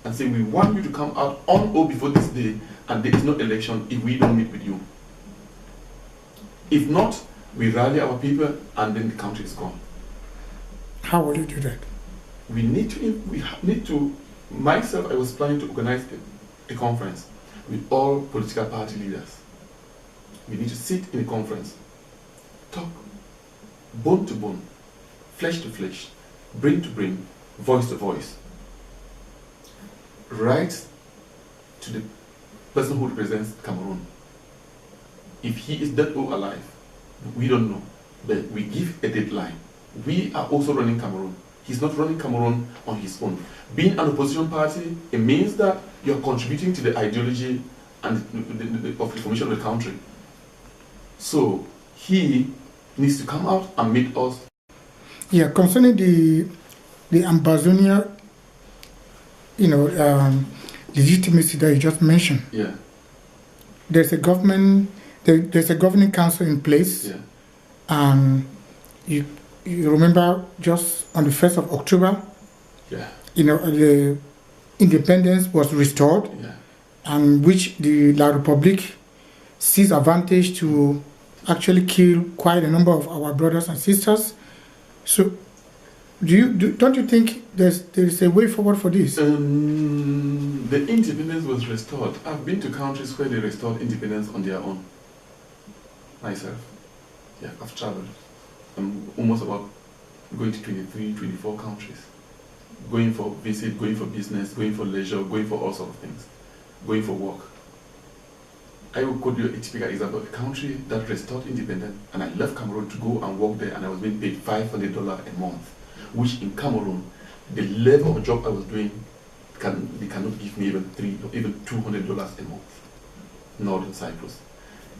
and say, we want you to come out on or before this day, and there is no election if we don't meet with you. If not, we rally our people and then the country is gone. How will you do that? We need to, myself, I was planning to organize a conference with all political party leaders. We need to sit in a conference, talk bone to bone, flesh to flesh, brain to brain, voice to voice. Write to the person who represents Cameroon. If he is dead or alive, we don't know, but we give a deadline. We are also running Cameroon. He's not running Cameroon on his own. Being an opposition party, it means that you're contributing to the ideology and of the formation of the country. So he needs to come out and meet us. Yeah, concerning the Amazonia, legitimacy that you just mentioned. Yeah. There's a government. There's a governing council in place. Yeah. And you remember just on the 1st of October. Yeah. The independence was restored. Yeah. And which the La Republique seized advantage to actually kill quite a number of our brothers and sisters. So, don't you think there's a way forward for this? The independence was restored. I've been to countries where they restored independence on their own. Myself. Yeah, I've traveled. I'm almost about going to 23, 24 countries. Going for visit, going for business, going for leisure, going for all sorts of things. Going for work. I will quote you a typical example of a country that restored independence, and I left Cameroon to go and work there, and I was being paid $500 a month, which in Cameroon, the level of job I was doing they cannot give me even $200 a month. Northern Cyprus.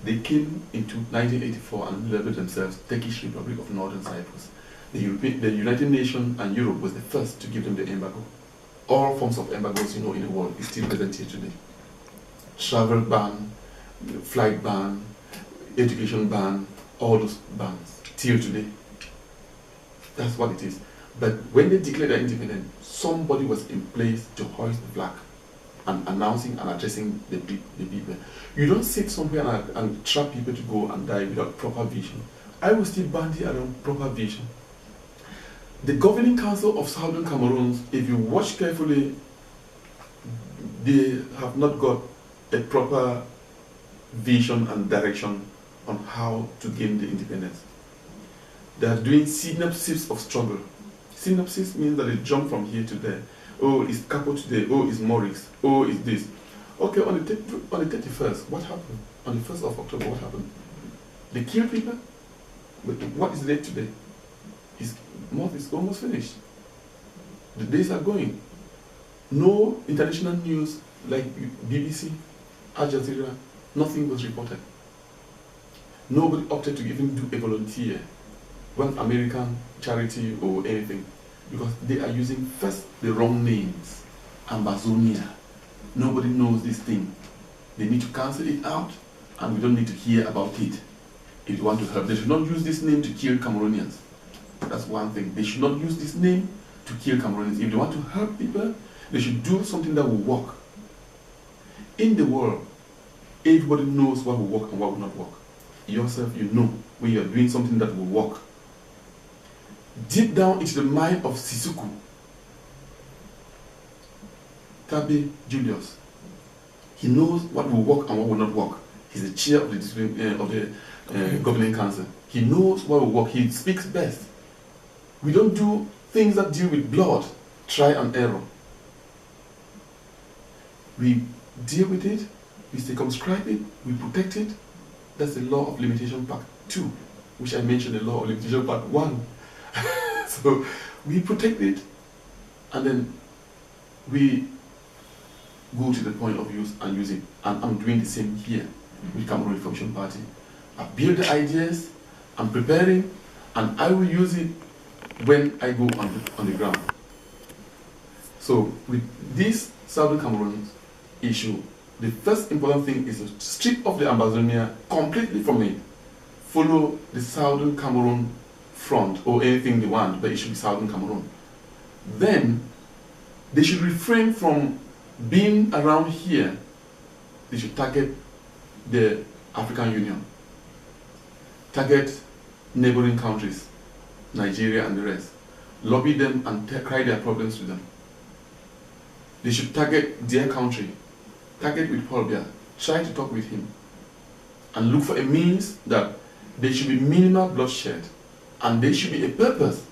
They came into 1984 and labeled themselves Turkish Republic of Northern Cyprus. The United Nations and Europe was the first to give them the embargo. All forms of embargoes, in the world is still present here today. Travel ban, flight ban, education ban, all those bans, till today. That's what it is. But when they declared their independence, somebody was in place to hoist the flag and announcing and addressing the people. You don't sit somewhere and trap people to go and die without proper vision. I will still bandy around proper vision. The governing council of Southern Cameroon, if you watch carefully, they have not got a proper vision and direction on how to gain the independence. They are doing synapses of struggle. Synapses means that they jump from here to there. Oh, it's Capo today. Oh, it's Maurice. Oh, it's this. Okay, on the 31st, what happened? On the 1st of October, what happened? They killed people? But what is late today? His month is almost finished. The days are going. No international news like BBC, Al Jazeera, nothing was reported. Nobody opted to even do a volunteer, one American charity or anything, because they are using first the wrong names. Amazonia. Nobody knows this thing. They need to cancel it out, and we don't need to hear about it. If you want to help, they should not use this name to kill Cameroonians. That's one thing. They should not use this name to kill Cameroonians. If they want to help people, they should do something that will work. In the world, everybody knows what will work and what will not work. Yourself, you know when you are doing something that will work. Deep down into the mind of Sisuku, Tabe Julius, he knows what will work and what will not work. He's the chair of the governing council. He knows what will work. He speaks best. We don't do things that deal with blood, try and error. We deal with it, we circumscribe it, we protect it. That's the law of limitation part 2, which I mentioned, the law of limitation part 1. So we protect it, and then we go to the point of use and use it. And I'm doing the same here with Cameroon Reformation Party. I build the ideas, I'm preparing, and I will use it when I go on the ground. So with this Southern Cameroon issue, the first important thing is to strip off the Amazonia completely from it. Follow the Southern Cameroon front or anything they want, but it should be Southern Cameroon. Then they should refrain from being around here. They should target the African Union, target neighboring countries, Nigeria and the rest, lobby them and cry their problems to them. They should target their country, target with Paul Biya, try to talk with him, and look for a means that there should be minimal bloodshed, and there should be a purpose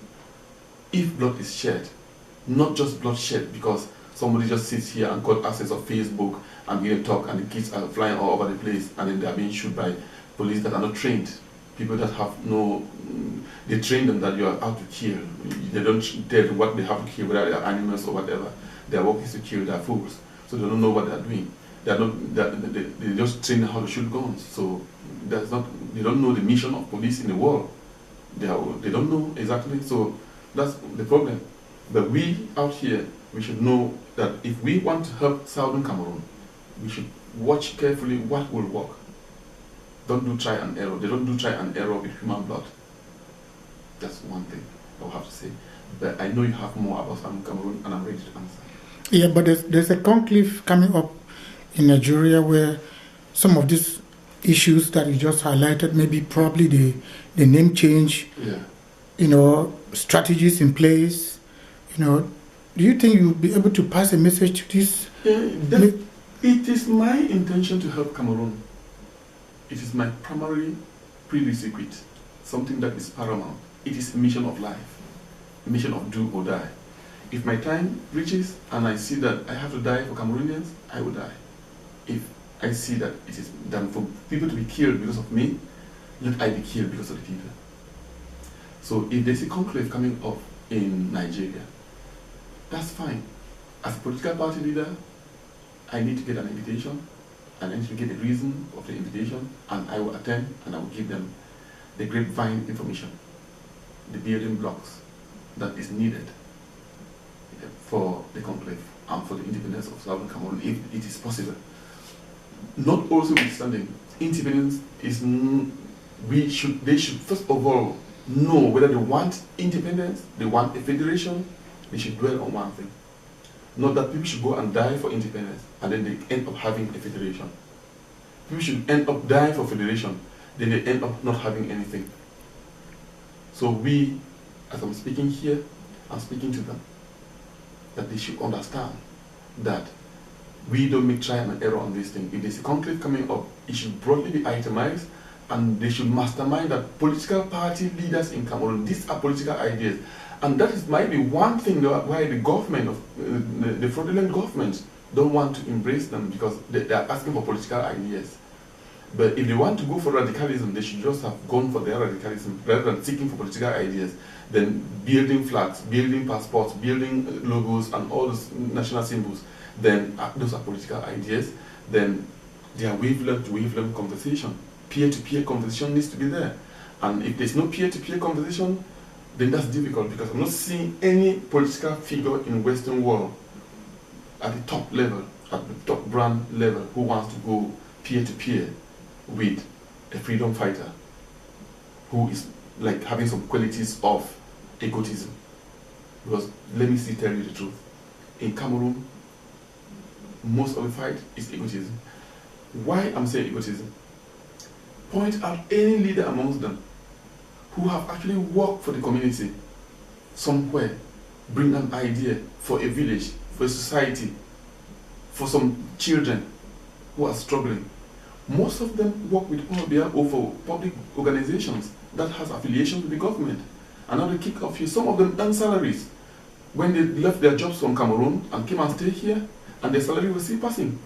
if blood is shed, not just bloodshed because somebody just sits here and got access of Facebook and begin to talk and the kids are flying all over the place and then they are being shot by police that are not trained. People that have no, they train them that you are out to kill. They don't tell them what they have to kill, whether they are animals or whatever. Their work is to kill, they are fools. So they don't know what they are doing. They just train how to shoot guns. So that's not, they don't know the mission of police in the world. They don't know exactly, so that's the problem. But we out here, we should know that if we want to help Southern Cameroon, we should watch carefully what will work. Don't do try and error. They don't do try and error with human blood. That's one thing I will have to say. But I know you have more about Southern Cameroon and I'm ready to answer. Yeah, but there's a conclave coming up in Nigeria where some of these issues that you just highlighted, maybe probably the name change, strategies in place, do you think you'll be able to pass a message to this? It is my intention to help Cameroon. It is my primary prerequisite, something that is paramount. It is a mission of life, a mission of do or die. If my time reaches and I see that I have to die for Cameroonians, I will die. If I see that it is done for people to be killed because of me, let I be killed because of the people. So if there's a conclave coming up in Nigeria, that's fine. As a political party leader, I need to get an invitation, and I need to get the reason of the invitation, and I will attend, and I will give them the grapevine information, the building blocks that is needed for the conclave and for the independence of Southern Cameroon, if it is possible. Not also withstanding, independence is, they should first of all know whether they want independence, they want a federation. They should dwell on one thing. Not that people should go and die for independence and then they end up having a federation. People should end up dying for federation, then they end up not having anything. So we, as I'm speaking here, I'm speaking to them, that they should understand that we don't make trial and error on this thing. If there's a conclave coming up, it should broadly be itemized, and they should mastermind that political party leaders in Cameroon, these are political ideas. And that might be one thing why the government, the fraudulent governments, don't want to embrace them, because they are asking for political ideas. But if they want to go for radicalism, they should just have gone for their radicalism rather than seeking for political ideas, then building flags, building passports, building logos, and all those national symbols. Then those are political ideas. Then they are wavelength to wavelength conversation. Peer-to-peer conversation needs to be there. And if there's no peer-to-peer conversation, then that's difficult, because I'm not seeing any political figure in the Western world at the top level, at the top brand level, who wants to go peer-to-peer with a freedom fighter who is like having some qualities of egotism. Because let me tell you the truth. In Cameroon, most of the fight is egotism. Why I'm saying egotism? Point out any leader amongst them who have actually worked for the community somewhere, bring an idea for a village, for a society, for some children who are struggling. Most of them work with OBR or for public organizations that has affiliation with the government. And now they kick off here. Some of them earn salaries when they left their jobs from Cameroon and came and stayed here, and their salary was still passing.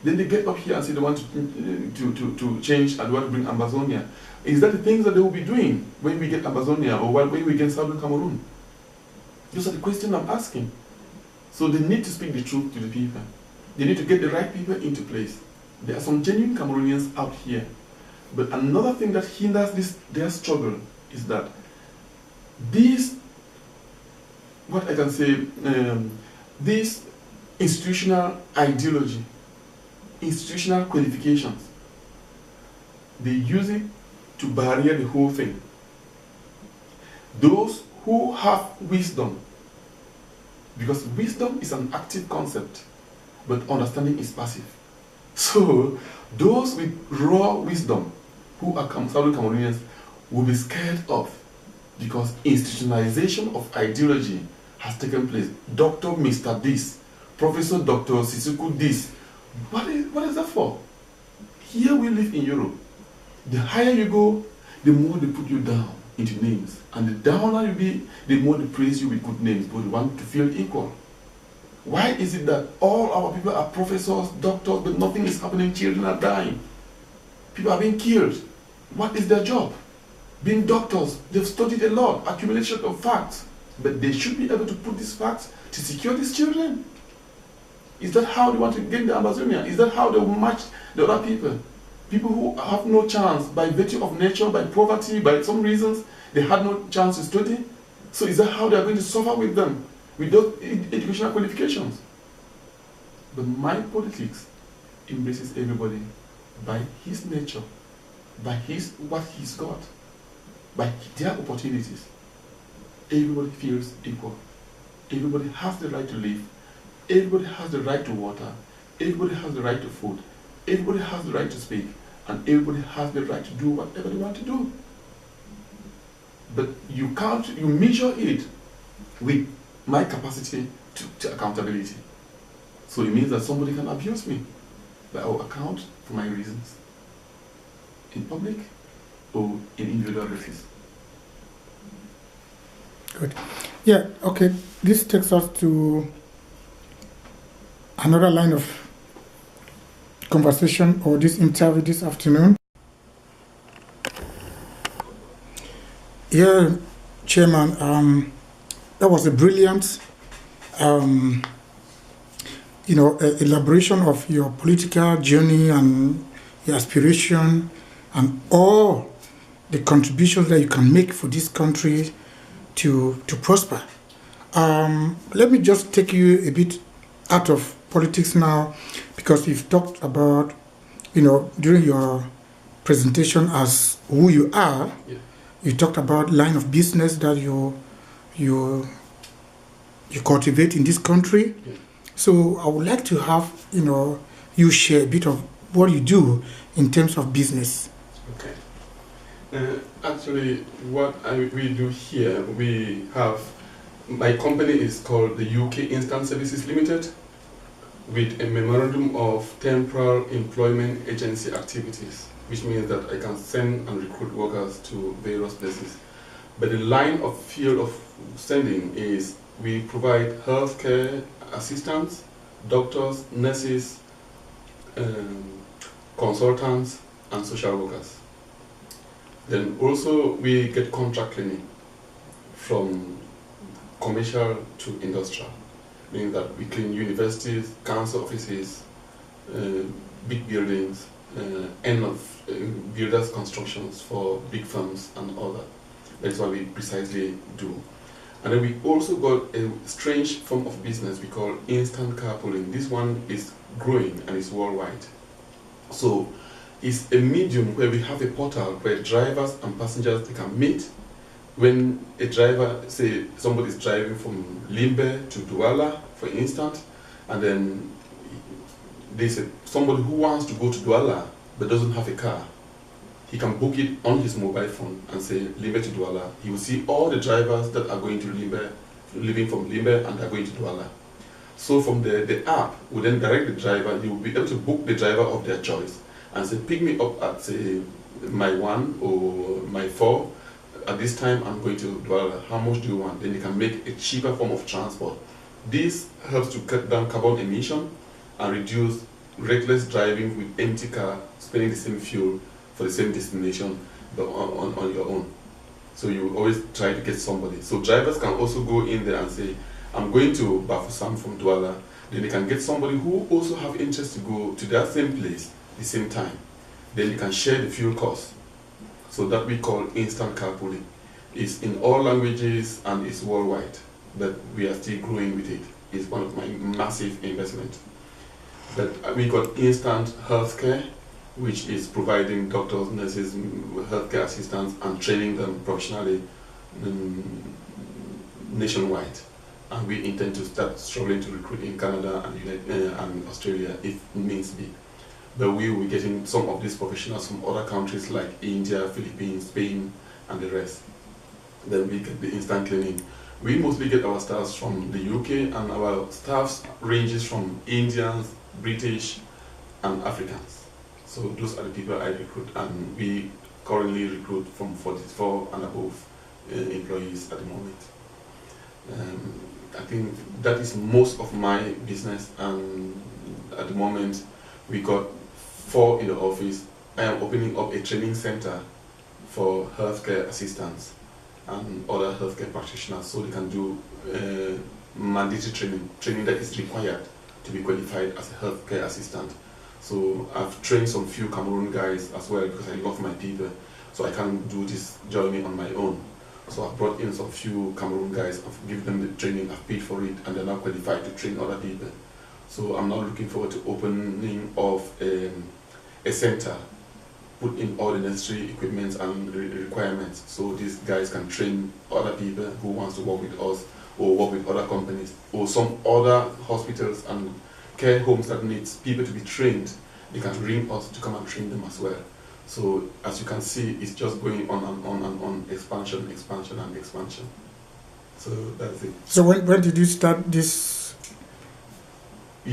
Then they get up here and say they want to change and they want to bring Ambazonia. Is that the things that they will be doing when we get Ambazonia or when we get Southern Cameroon? Those are the questions I'm asking. So they need to speak the truth to the people. They need to get the right people into place. There are some genuine Cameroonians out here. But another thing that hinders their struggle is that these, what I can say, this institutional ideology, institutional qualifications, they use it to barrier the whole thing. Those who have wisdom, because wisdom is an active concept, but understanding is passive. So those with raw wisdom, who are Southern Cameroonians, will be scared of, because institutionalization of ideology has taken place. Dr. Mr. This, Professor Dr. Sisuku this. What is that for? Here we live in Europe. The higher you go, the more they put you down into names. And the downer you be, the more they praise you with good names, but they want to feel equal. Why is it that all our people are professors, doctors, but nothing is happening? Children are dying. People are being killed. What is their job? Being doctors. They've studied a lot, accumulation of facts. But they should be able to put these facts to secure these children. Is that how they want to gain the Ambazonia? Is that how they will match the other people? People who have no chance by virtue of nature, by poverty, by some reasons, they had no chance to study. So is that how they are going to suffer with them, with those educational qualifications? But my politics embraces everybody by his nature, by what he's got, by their opportunities. Everybody feels equal. Everybody has the right to live. Everybody has the right to water. Everybody has the right to food. Everybody has the right to speak. And everybody has the right to do whatever they want to do. But you measure it with my capacity to accountability. So it means that somebody can abuse me, but I will account for my reasons in public or in individual basis. Good. Yeah, okay. This takes us to another line of conversation or this interview this afternoon. Yeah, Chairman, that was a brilliant um, elaboration of your political journey and your aspiration and all the contributions that you can make for this country to prosper. Let me just take you a bit out of politics now, because you've talked about, during your presentation as who you are. Yeah. You talked about line of business that you cultivate in this country. Yeah. So I would like to have, you share a bit of what you do in terms of business. Okay. Actually, what we do here, my company is called the UK Instant Services Limited, with a memorandum of temporal employment agency activities, which means that I can send and recruit workers to various places. But the line of field of sending is we provide healthcare assistants, doctors, nurses, consultants, and social workers. Then also we get contract cleaning from commercial to industrial, meaning that we clean universities, council offices, big buildings, end of builders' constructions for big firms and all that. That's what we precisely do. And then we also got a strange form of business we call instant carpooling. This one is growing and is worldwide. So it's a medium where we have a portal where drivers and passengers, they can meet. When a driver, say somebody is driving from Limbe to Douala, for instance, and then there's somebody who wants to go to Douala but doesn't have a car, he can book it on his mobile phone and say Limbe to Douala. He will see all the drivers that are going to Limbe, leaving from Limbe, and are going to Douala. So from the app will then direct the driver. He will be able to book the driver of their choice and say, pick me up at say my 1 or my 4. At this time I'm going to Douala. How much do you want? Then they can make a cheaper form of transport. This helps to cut down carbon emission and reduce reckless driving with empty car, spending the same fuel for the same destination, but on your own. So you always try to get somebody. So drivers can also go in there and say, I'm going to Bafusam from Douala. Then they can get somebody who also have interest to go to that same place at the same time. Then you can share the fuel cost. So that we call instant carpooling. It's in all languages and it's worldwide, but we are still growing with it. It's one of my massive investments. But we got instant healthcare, which is providing doctors, nurses, healthcare assistants, and training them professionally nationwide. And we intend to start struggling to recruit in Canada and Australia if needs be. But we will be getting some of these professionals from other countries like India, Philippines, Spain, and the rest. Then we get the instant cleaning. We mostly get our staffs from the UK, and our staffs ranges from Indians, British, and Africans. So those are the people I recruit, and we currently recruit from 44 and above employees at the moment. I think that is most of my business, and at the moment we got 4 in the office. I am opening up a training center for healthcare assistants and other healthcare practitioners, so they can do mandatory training that is required to be qualified as a healthcare assistant. So I've trained some few Cameroon guys as well, because I love my people, so I can't do this journey on my own. So I've brought in some few Cameroon guys, I've given them the training, I've paid for it, and they're now qualified to train other people. So I'm now looking forward to opening of a center, put in all the necessary equipment and requirements, so these guys can train other people who wants to work with us or work with other companies or some other hospitals and care homes that needs people to be trained. They can ring us to come and train them as well. So as you can see, it's just going on and on and on, expansion, expansion, and expansion. So that's it. So when did you start this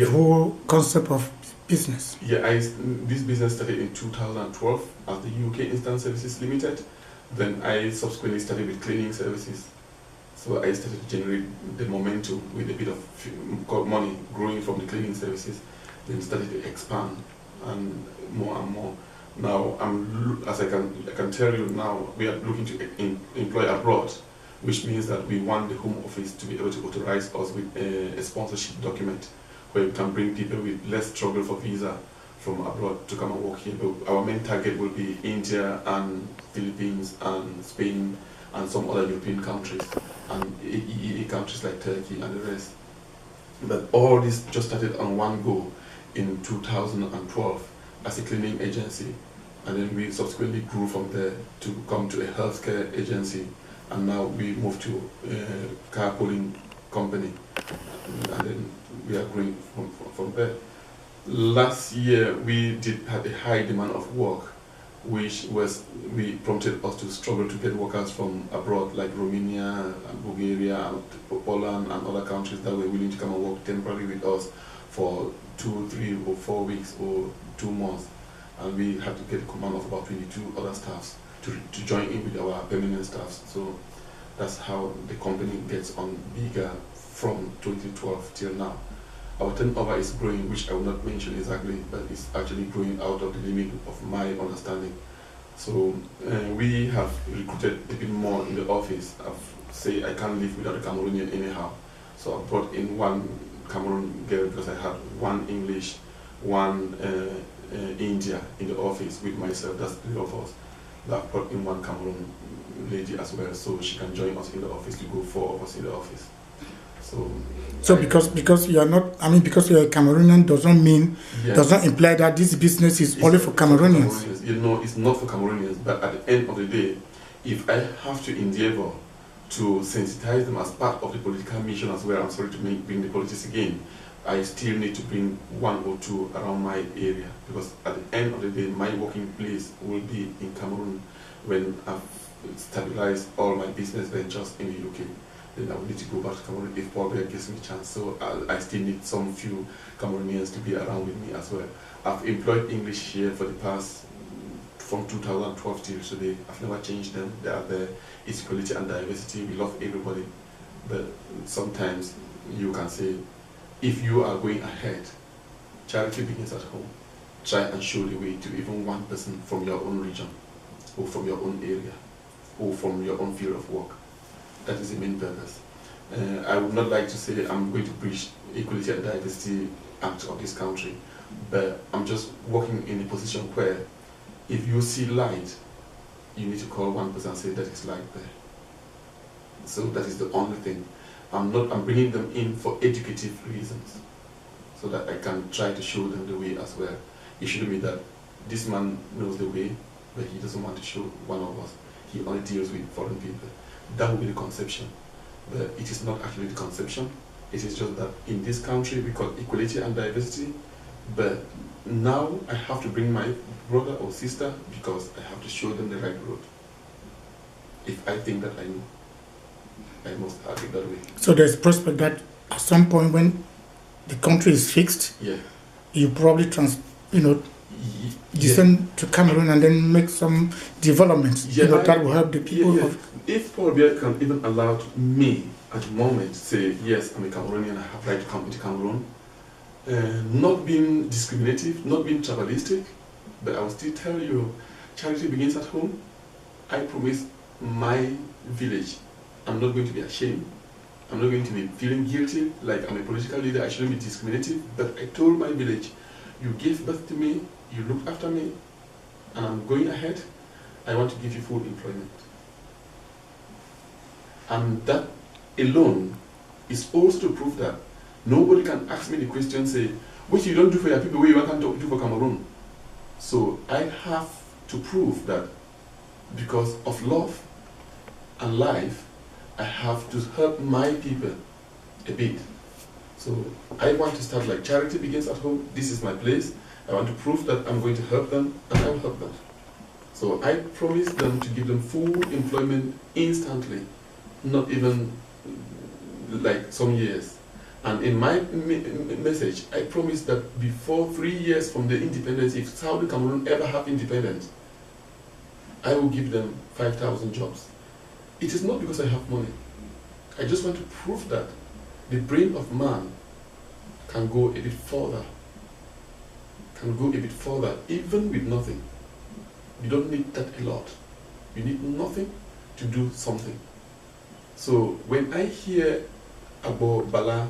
whole concept of business? Yeah, this business started in 2012 as the UK Instant Services Limited. Then I subsequently started with cleaning services. So I started to generate the momentum with a bit of money growing from the cleaning services. Then started to expand and more. Now, as I can tell you now, we are looking to employ abroad. which means that we want the Home Office to be able to authorize us with a sponsorship document where we can bring people with less struggle for visa from abroad to come and work here. But our main target will be India and Philippines and Spain and some other European countries and EEA countries like Turkey and the rest. But all this just started on one go in 2012 as a cleaning agency, and then we subsequently grew from there to come to a healthcare agency, and now we moved to a carpooling company, and then we are growing from there. Last year we had a high demand of work, which prompted us to struggle to get workers from abroad like Romania, and Bulgaria, and Poland and other countries that were willing to come and work temporarily with us for 2, 3 or 4 weeks or 2 months. And we had to get a command of about 22 other staffs to join in with our permanent staffs. So that's how the company gets on bigger from 2012 till now. Our turnover is growing, which I will not mention exactly, but it's actually growing out of the limit of my understanding. So we have recruited a bit more in the office. I can't live without a Cameroonian anyhow. So I brought in one Cameroon girl because I had one English, one India in the office with myself. That's 3 of us. But I brought in one Cameroon lady as well, so she can join us in the office. To go 4 of us in the office. So because you are not, I mean, because you are a Cameroonian doesn't mean, does not imply that this business is only for Cameroonians. You know, it's not for Cameroonians, but at the end of the day, if I have to endeavor to sensitize them as part of the political mission as well, I'm sorry to bring the politics again, I still need to bring 1 or 2 around my area, because at the end of the day, my working place will be in Cameroon when I've stabilized all my business ventures in the UK. Then I will need to go back to Cameroon if Paul Bear gives me a chance. So I still need some few Cameroonians to be around with me as well. I've employed English here for the past, from 2012 till today. I've never changed them. They are there. It's equality and diversity. We love everybody. But sometimes you can say, if you are going ahead, charity begins at home. Try and show the way to even one person from your own region, or from your own area, or from your own field of work. That is the main purpose. I would not like to say I'm going to preach Equality and Diversity Act of this country, but I'm just working in a position where if you see light, you need to call one person and say that is light there. So that is the only thing. I'm bringing them in for educative reasons, so that I can try to show them the way as well. It shouldn't be that this man knows the way, but he doesn't want to show one of us. He only deals with foreign people. That would be the conception, but it is not actually the conception. It is just that in this country we call equality and diversity, but now I have to bring my brother or sister because I have to show them the right road. If I think that I know, I must act it that way. So there's prospect that at some point when the country is fixed, you probably descend to Cameroon and then make some developments that will help the people. If Paul Biya can even allow me at the moment to say, yes, I'm a Cameroonian, I have right to come into Cameroon, not being discriminative, not being tribalistic, but I will still tell you, charity begins at home. I promise my village, I'm not going to be ashamed. I'm not going to be feeling guilty like I'm a political leader, I shouldn't be discriminative, but I told my village, you gave birth to me, you looked after me, and I'm going ahead, I want to give you full employment. And that alone is also to prove that nobody can ask me the question, say, what you don't do for your people, what you can't do for Cameroon. So I have to prove that because of love and life, I have to help my people a bit. So I want to start like charity begins at home. This is my place. I want to prove that I'm going to help them, and I will help them. So I promise them to give them full employment instantly, not even like some years. And in my message, I promise that before 3 years from the independence, if Saudi Cameroon ever have independence, I will give them 5,000 jobs. It is not because I have money. I just want to prove that the brain of man can go a bit further. Even with nothing. You don't need that a lot. You need nothing to do something. So when I hear about Bala,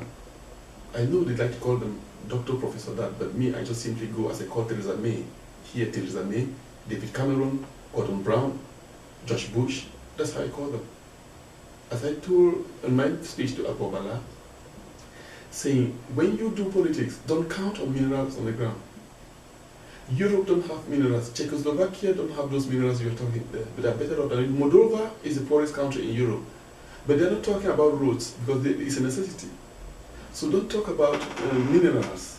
I know they like to call them doctor, professor, that, but me, I just simply go as I call Theresa May. Here, Theresa May, David Cameron, Gordon Brown, Josh Bush. That's how I call them. As I told in my speech to Agbo Bala, saying, when you do politics, don't count on minerals on the ground. Europe don't have minerals. Czechoslovakia don't have those minerals you're talking there, but they're better off than it. Moldova is the poorest country in Europe, but they're not talking about roads because it's a necessity. So don't talk about minerals.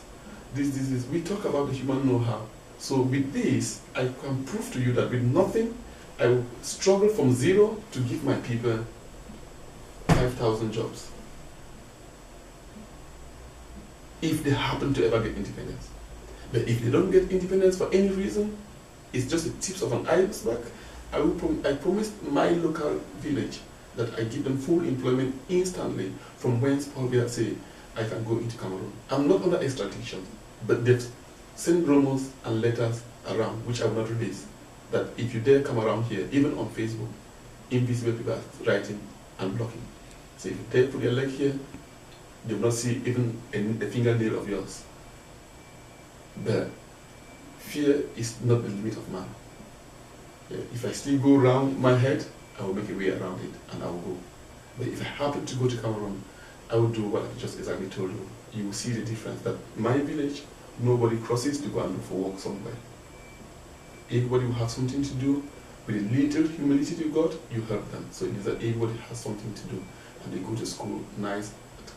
We talk about the human know-how. So with this, I can prove to you that with nothing, I will struggle from zero to give my people 5,000 jobs. If they happen to ever get independence. But if they don't get independence for any reason, it's just the tips of an iceberg. I promised my local village that I give them full employment instantly, from whence Paul Biya say I can go into Cameroon. I'm not under extradition, but they've sent rumors and letters around, which I will not release, that if you dare come around here, even on Facebook, invisible people are writing and blocking. So if you dare put your leg here, they will not see even a fingernail of yours. But fear is not the limit of man. Yeah, if I still go around my head, I will make a way around it and I will go. But if I happen to go to Cameroon, I will do what I just exactly told you. You will see the difference that my village, nobody crosses to go and look for work somewhere. Everybody will have something to do. With a little humility you got, you help them. So it means that everybody has something to do. And they go to school nice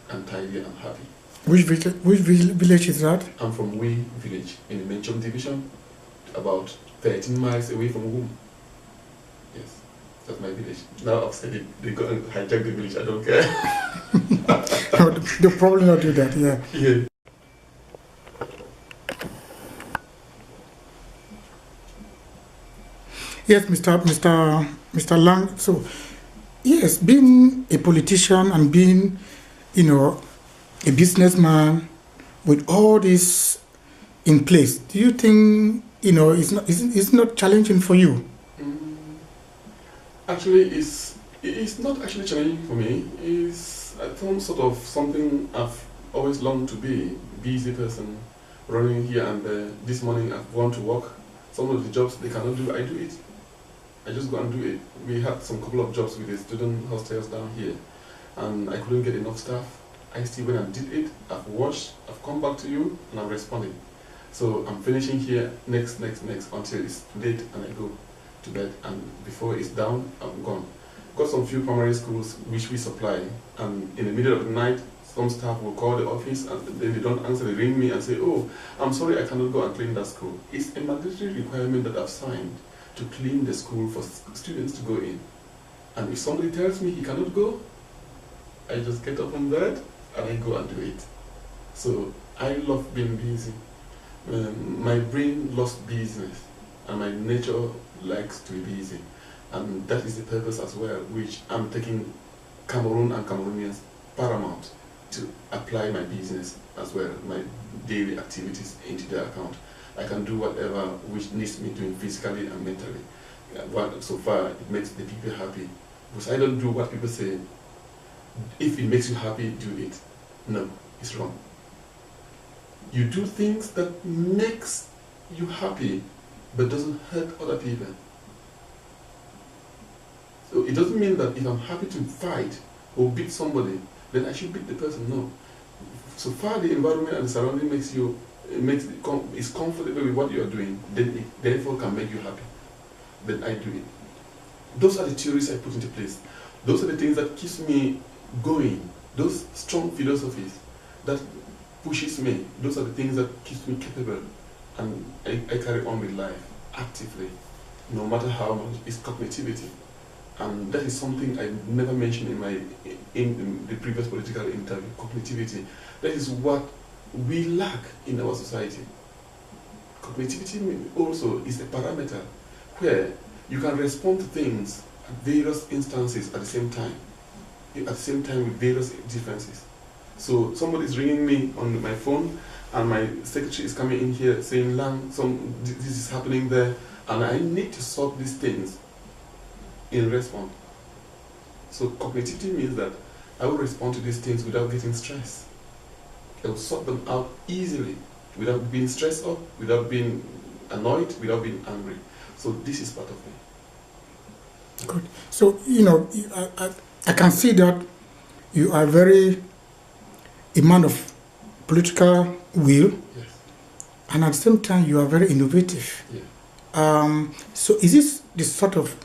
and tidy and happy. Which village is that? I'm from Wei village in the Menchom division, about 13 miles away from Wum. Yes, that's my village. Now I've said it, they go and hijack the village, I don't care. No, the problem not do that, yeah. Yeah. Yes, Mr. Lang, so yes, being a politician and being, a businessman with all this in place, do you think, it's not challenging for you? Actually, it's not actually challenging for me. It's sort of something I've always longed to be, busy person, running here and there. This morning I've gone to work. Some of the jobs they cannot do, I do it. I just go and do it. We had some couple of jobs with the student hostels down here, and I couldn't get enough staff. I still went and did it. I've watched, I've come back to you, and I'm responding. So I'm finishing here next until it's late and I go to bed, and before it's down, I'm gone. Got some few primary schools which we supply, and in the middle of the night, some staff will call the office and then they don't answer, they ring me and say, oh, I'm sorry, I cannot go and clean that school. It's a mandatory requirement that I've signed to clean the school for students to go in. And if somebody tells me he cannot go, I just get up from bed and I go and do it. So I love being busy. My brain loves business and my nature likes to be busy. And that is the purpose as well, which I'm taking Cameroon and Cameroonians paramount to apply my business as well, my daily activities into their account. I can do whatever which needs me doing physically and mentally. So far, it makes the people happy. Because I don't do what people say, if it makes you happy, do it. No, it's wrong. You do things that makes you happy, but doesn't hurt other people. So it doesn't mean that if I'm happy to fight or beat somebody, then I should beat the person. No. So far the environment and the surrounding is comfortable with what you are doing, then it therefore can make you happy. Then I do it. Those are the theories I put into place. Those are the things that keeps me going. Those strong philosophies that pushes me. Those are the things that keeps me capable. And I carry on with life actively, no matter how much. It's cognitivity. And that is something I never mentioned in the previous political interview, cognitivity. That is what we lack in our society. Cognitivity also is a parameter where you can respond to things at various instances at the same time. At the same time with various differences. So somebody is ringing me on my phone and my secretary is coming in here saying, Lang, this is happening there, and I need to sort these things in response. So cognitivity means that I will respond to these things without getting stressed. I will sort them out easily, without being stressed up, without being annoyed, without being angry. So this is part of me. Good. So, I can see that you are a man of political will, Yes. and at the same time you are very innovative. Yeah. So is this the sort of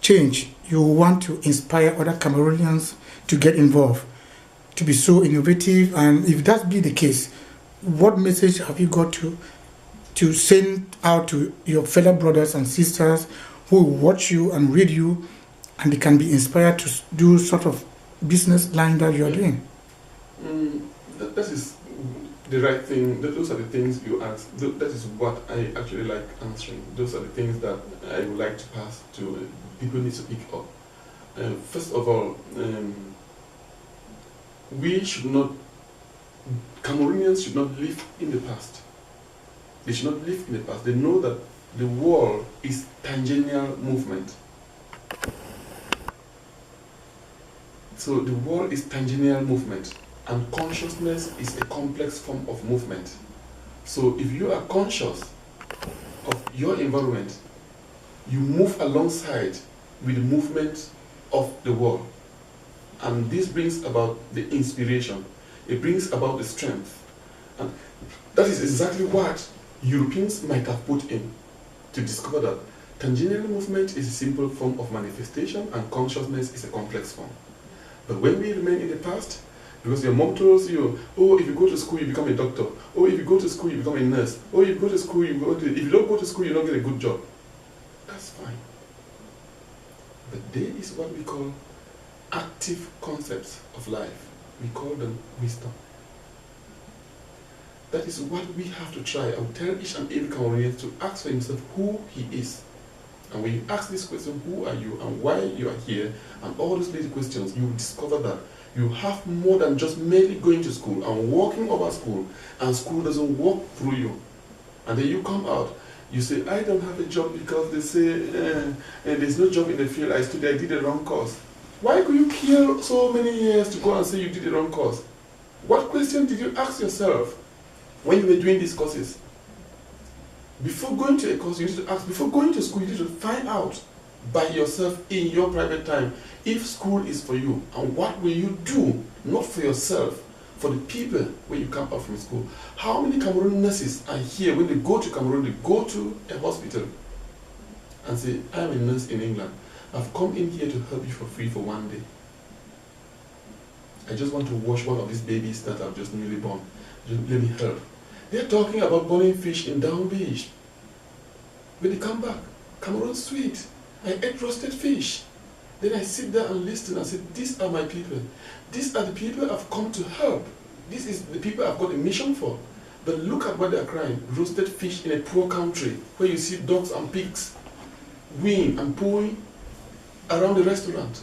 change you want to inspire other Cameroonians to get involved, to be so innovative? And if that be the case, what message have you got to send out to your fellow brothers and sisters who watch you and read you, and they can be inspired to do sort of business line that you are doing? That is the right thing. Those are the things you ask. That is what I actually like answering. Those are the things that I would like to pass to people need to pick up. First of all, Cameroonians should not live in the past. They should not live in the past. They know that the world is tangential movement. So the world is tangential movement, and consciousness is a complex form of movement. So if you are conscious of your environment, you move alongside with the movement of the world. And this brings about the inspiration. It brings about the strength. And that is exactly what Europeans might have put in to discover that tangential movement is a simple form of manifestation and consciousness is a complex form. But when we remain in the past, because your mom tells you, oh, if you go to school, you become a doctor. Oh, if you go to school, you become a nurse. Oh, if you go to school, if you don't go to school, you don't get a good job. That's fine. But there is what we call active concepts of life. We call them wisdom. That is what we have to try. I will tell each and every Cameroonian to ask for himself who he is. And when you ask this question, who are you and why you are here, and all these little questions, you will discover that you have more than just merely going to school and walking over school, and school doesn't walk through you. And then you come out, you say, I don't have a job because they say, there's no job in the field I studied, I did the wrong course. Why could you kill so many years to go and say you did the wrong course? What question did you ask yourself when you were doing these courses? Before going to a course, you need to ask, before going to school, you need to find out by yourself in your private time if school is for you, and what will you do, not for yourself, for the people when you come out from school. How many Cameroon nurses are here when they go to Cameroon, they go to a hospital and say, I am a nurse in England. I've come in here to help you for free for one day. I just want to wash one of these babies that are just newly born. Just let me help. They're talking about burning fish in Down Beach. When they come back, Cameroon sweet. I ate roasted fish. Then I sit there and listen and say, these are my people. These are the people I've come to help. This is the people I've got a mission for. But look at what they're crying. Roasted fish in a poor country where you see dogs and pigs weeing and pooing around the restaurant.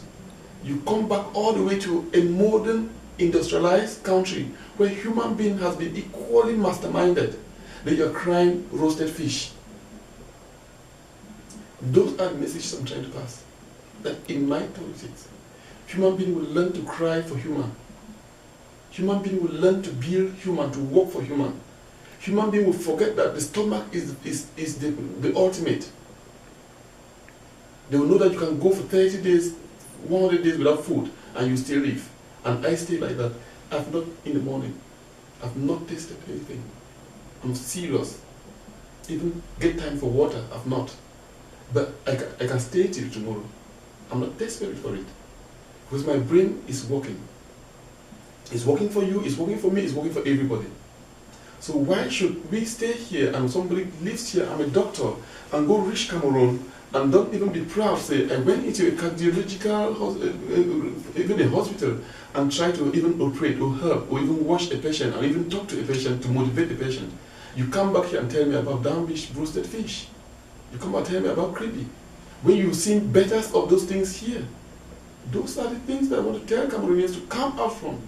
You come back all the way to a modern industrialized country where human being has been equally masterminded. Then you're crying roasted fish. Those are the messages I'm trying to pass. That in my politics, human being will learn to cry for human. Human being will learn to build human, to work for human. Human being will forget that the stomach is the ultimate. They will know that you can go for 30 days, 100 days without food, and you still live. And I stay like that. I've not in the morning. I've not tasted anything. I'm serious. Even get time for water, I've not. But I can stay till tomorrow. I'm not desperate for it. Because my brain is working. It's working for you, it's working for me, it's working for everybody. So why should we stay here and somebody lives here, I'm a doctor, and go reach Cameroon and don't even be proud, say, I went into a cardiological, even a hospital, and try to even operate or help or even wash a patient and even talk to a patient to motivate the patient. You come back here and tell me about Down Beach roasted fish. You come and tell me about creepy. When you've seen better of those things here, those are the things that I want to tell Cameroonians to come out from.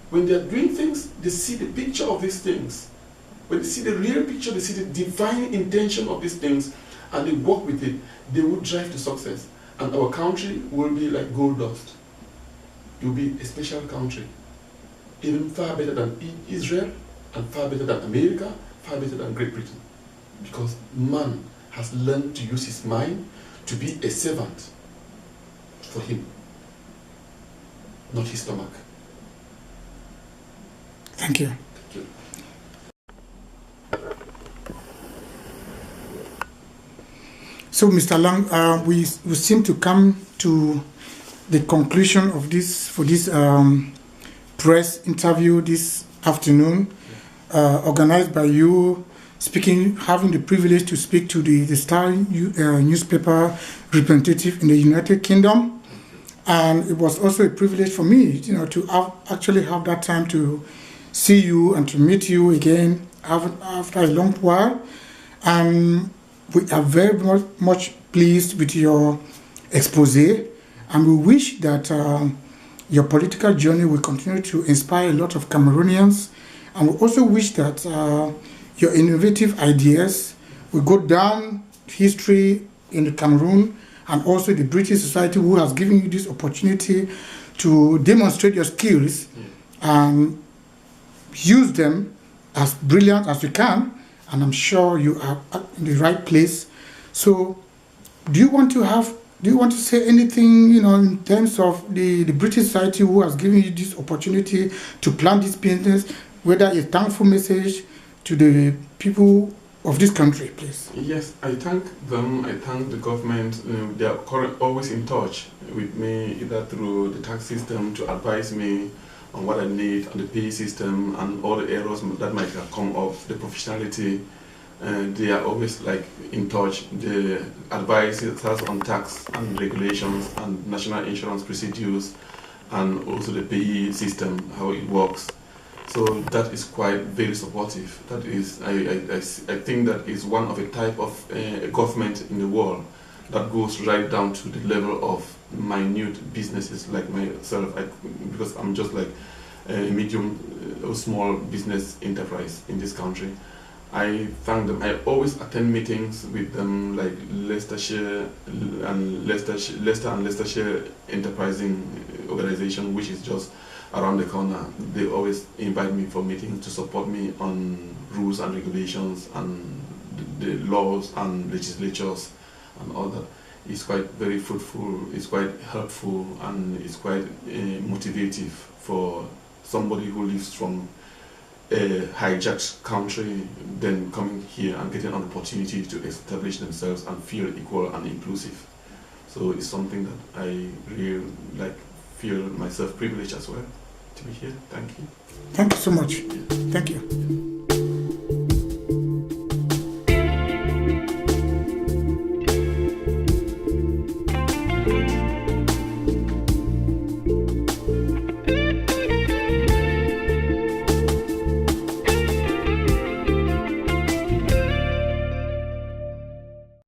When they're doing things, they see the picture of these things. When they see the real picture, they see the divine intention of these things, and they work with it, they will drive to success. And our country will be like gold dust. it will be a special country, even far better than Israel, and far better than America, far better than Great Britain. Because man has learned to use his mind to be a servant for him, not his stomach. Thank you. Thank you. So, Mr. Lang, we seem to come to the conclusion of this press interview this afternoon, organized by you, having the privilege to speak to the Star newspaper representative in the United Kingdom. And it was also a privilege for me, to actually have that time to see you and to meet you again after a long while. And we are very much pleased with your expose, and we wish that your political journey will continue to inspire a lot of Cameroonians, and we also wish that your innovative ideas will go down history in the Cameroon, and also the British society, who has given you this opportunity to demonstrate your skills and use them as brilliant as you can. And I'm sure you are in the right place. So, do you want to say anything, in terms of the British society who has given you this opportunity to plan this business, whether a thankful message to the people of this country, please? Yes, I thank them. I thank the government. They are always in touch with me, either through the tax system to advise me on what I need, on the pay system, and all the errors that might have come up, the professionality. They are always in touch. They advise us on tax and regulations and national insurance procedures, and also the pay system, how it works. So that is quite very supportive. That is, I think that is one of a type of government in the world that goes right down to the level of minute businesses like myself, because I'm just like a medium or small business enterprise in this country. I thank them. I always attend meetings with them, like Leicester and Leicestershire Enterprising Organization, which is just around the corner. They always invite me for meetings to support me on rules and regulations and the laws and legislatures and all that. It's quite very fruitful, it's quite helpful, and it's quite motivative for somebody who lives from a hijacked country, then coming here and getting an opportunity to establish themselves and feel equal and inclusive. So it's something that I really feel myself privileged as well to be here. Thank you. Thank you so much. Thank you.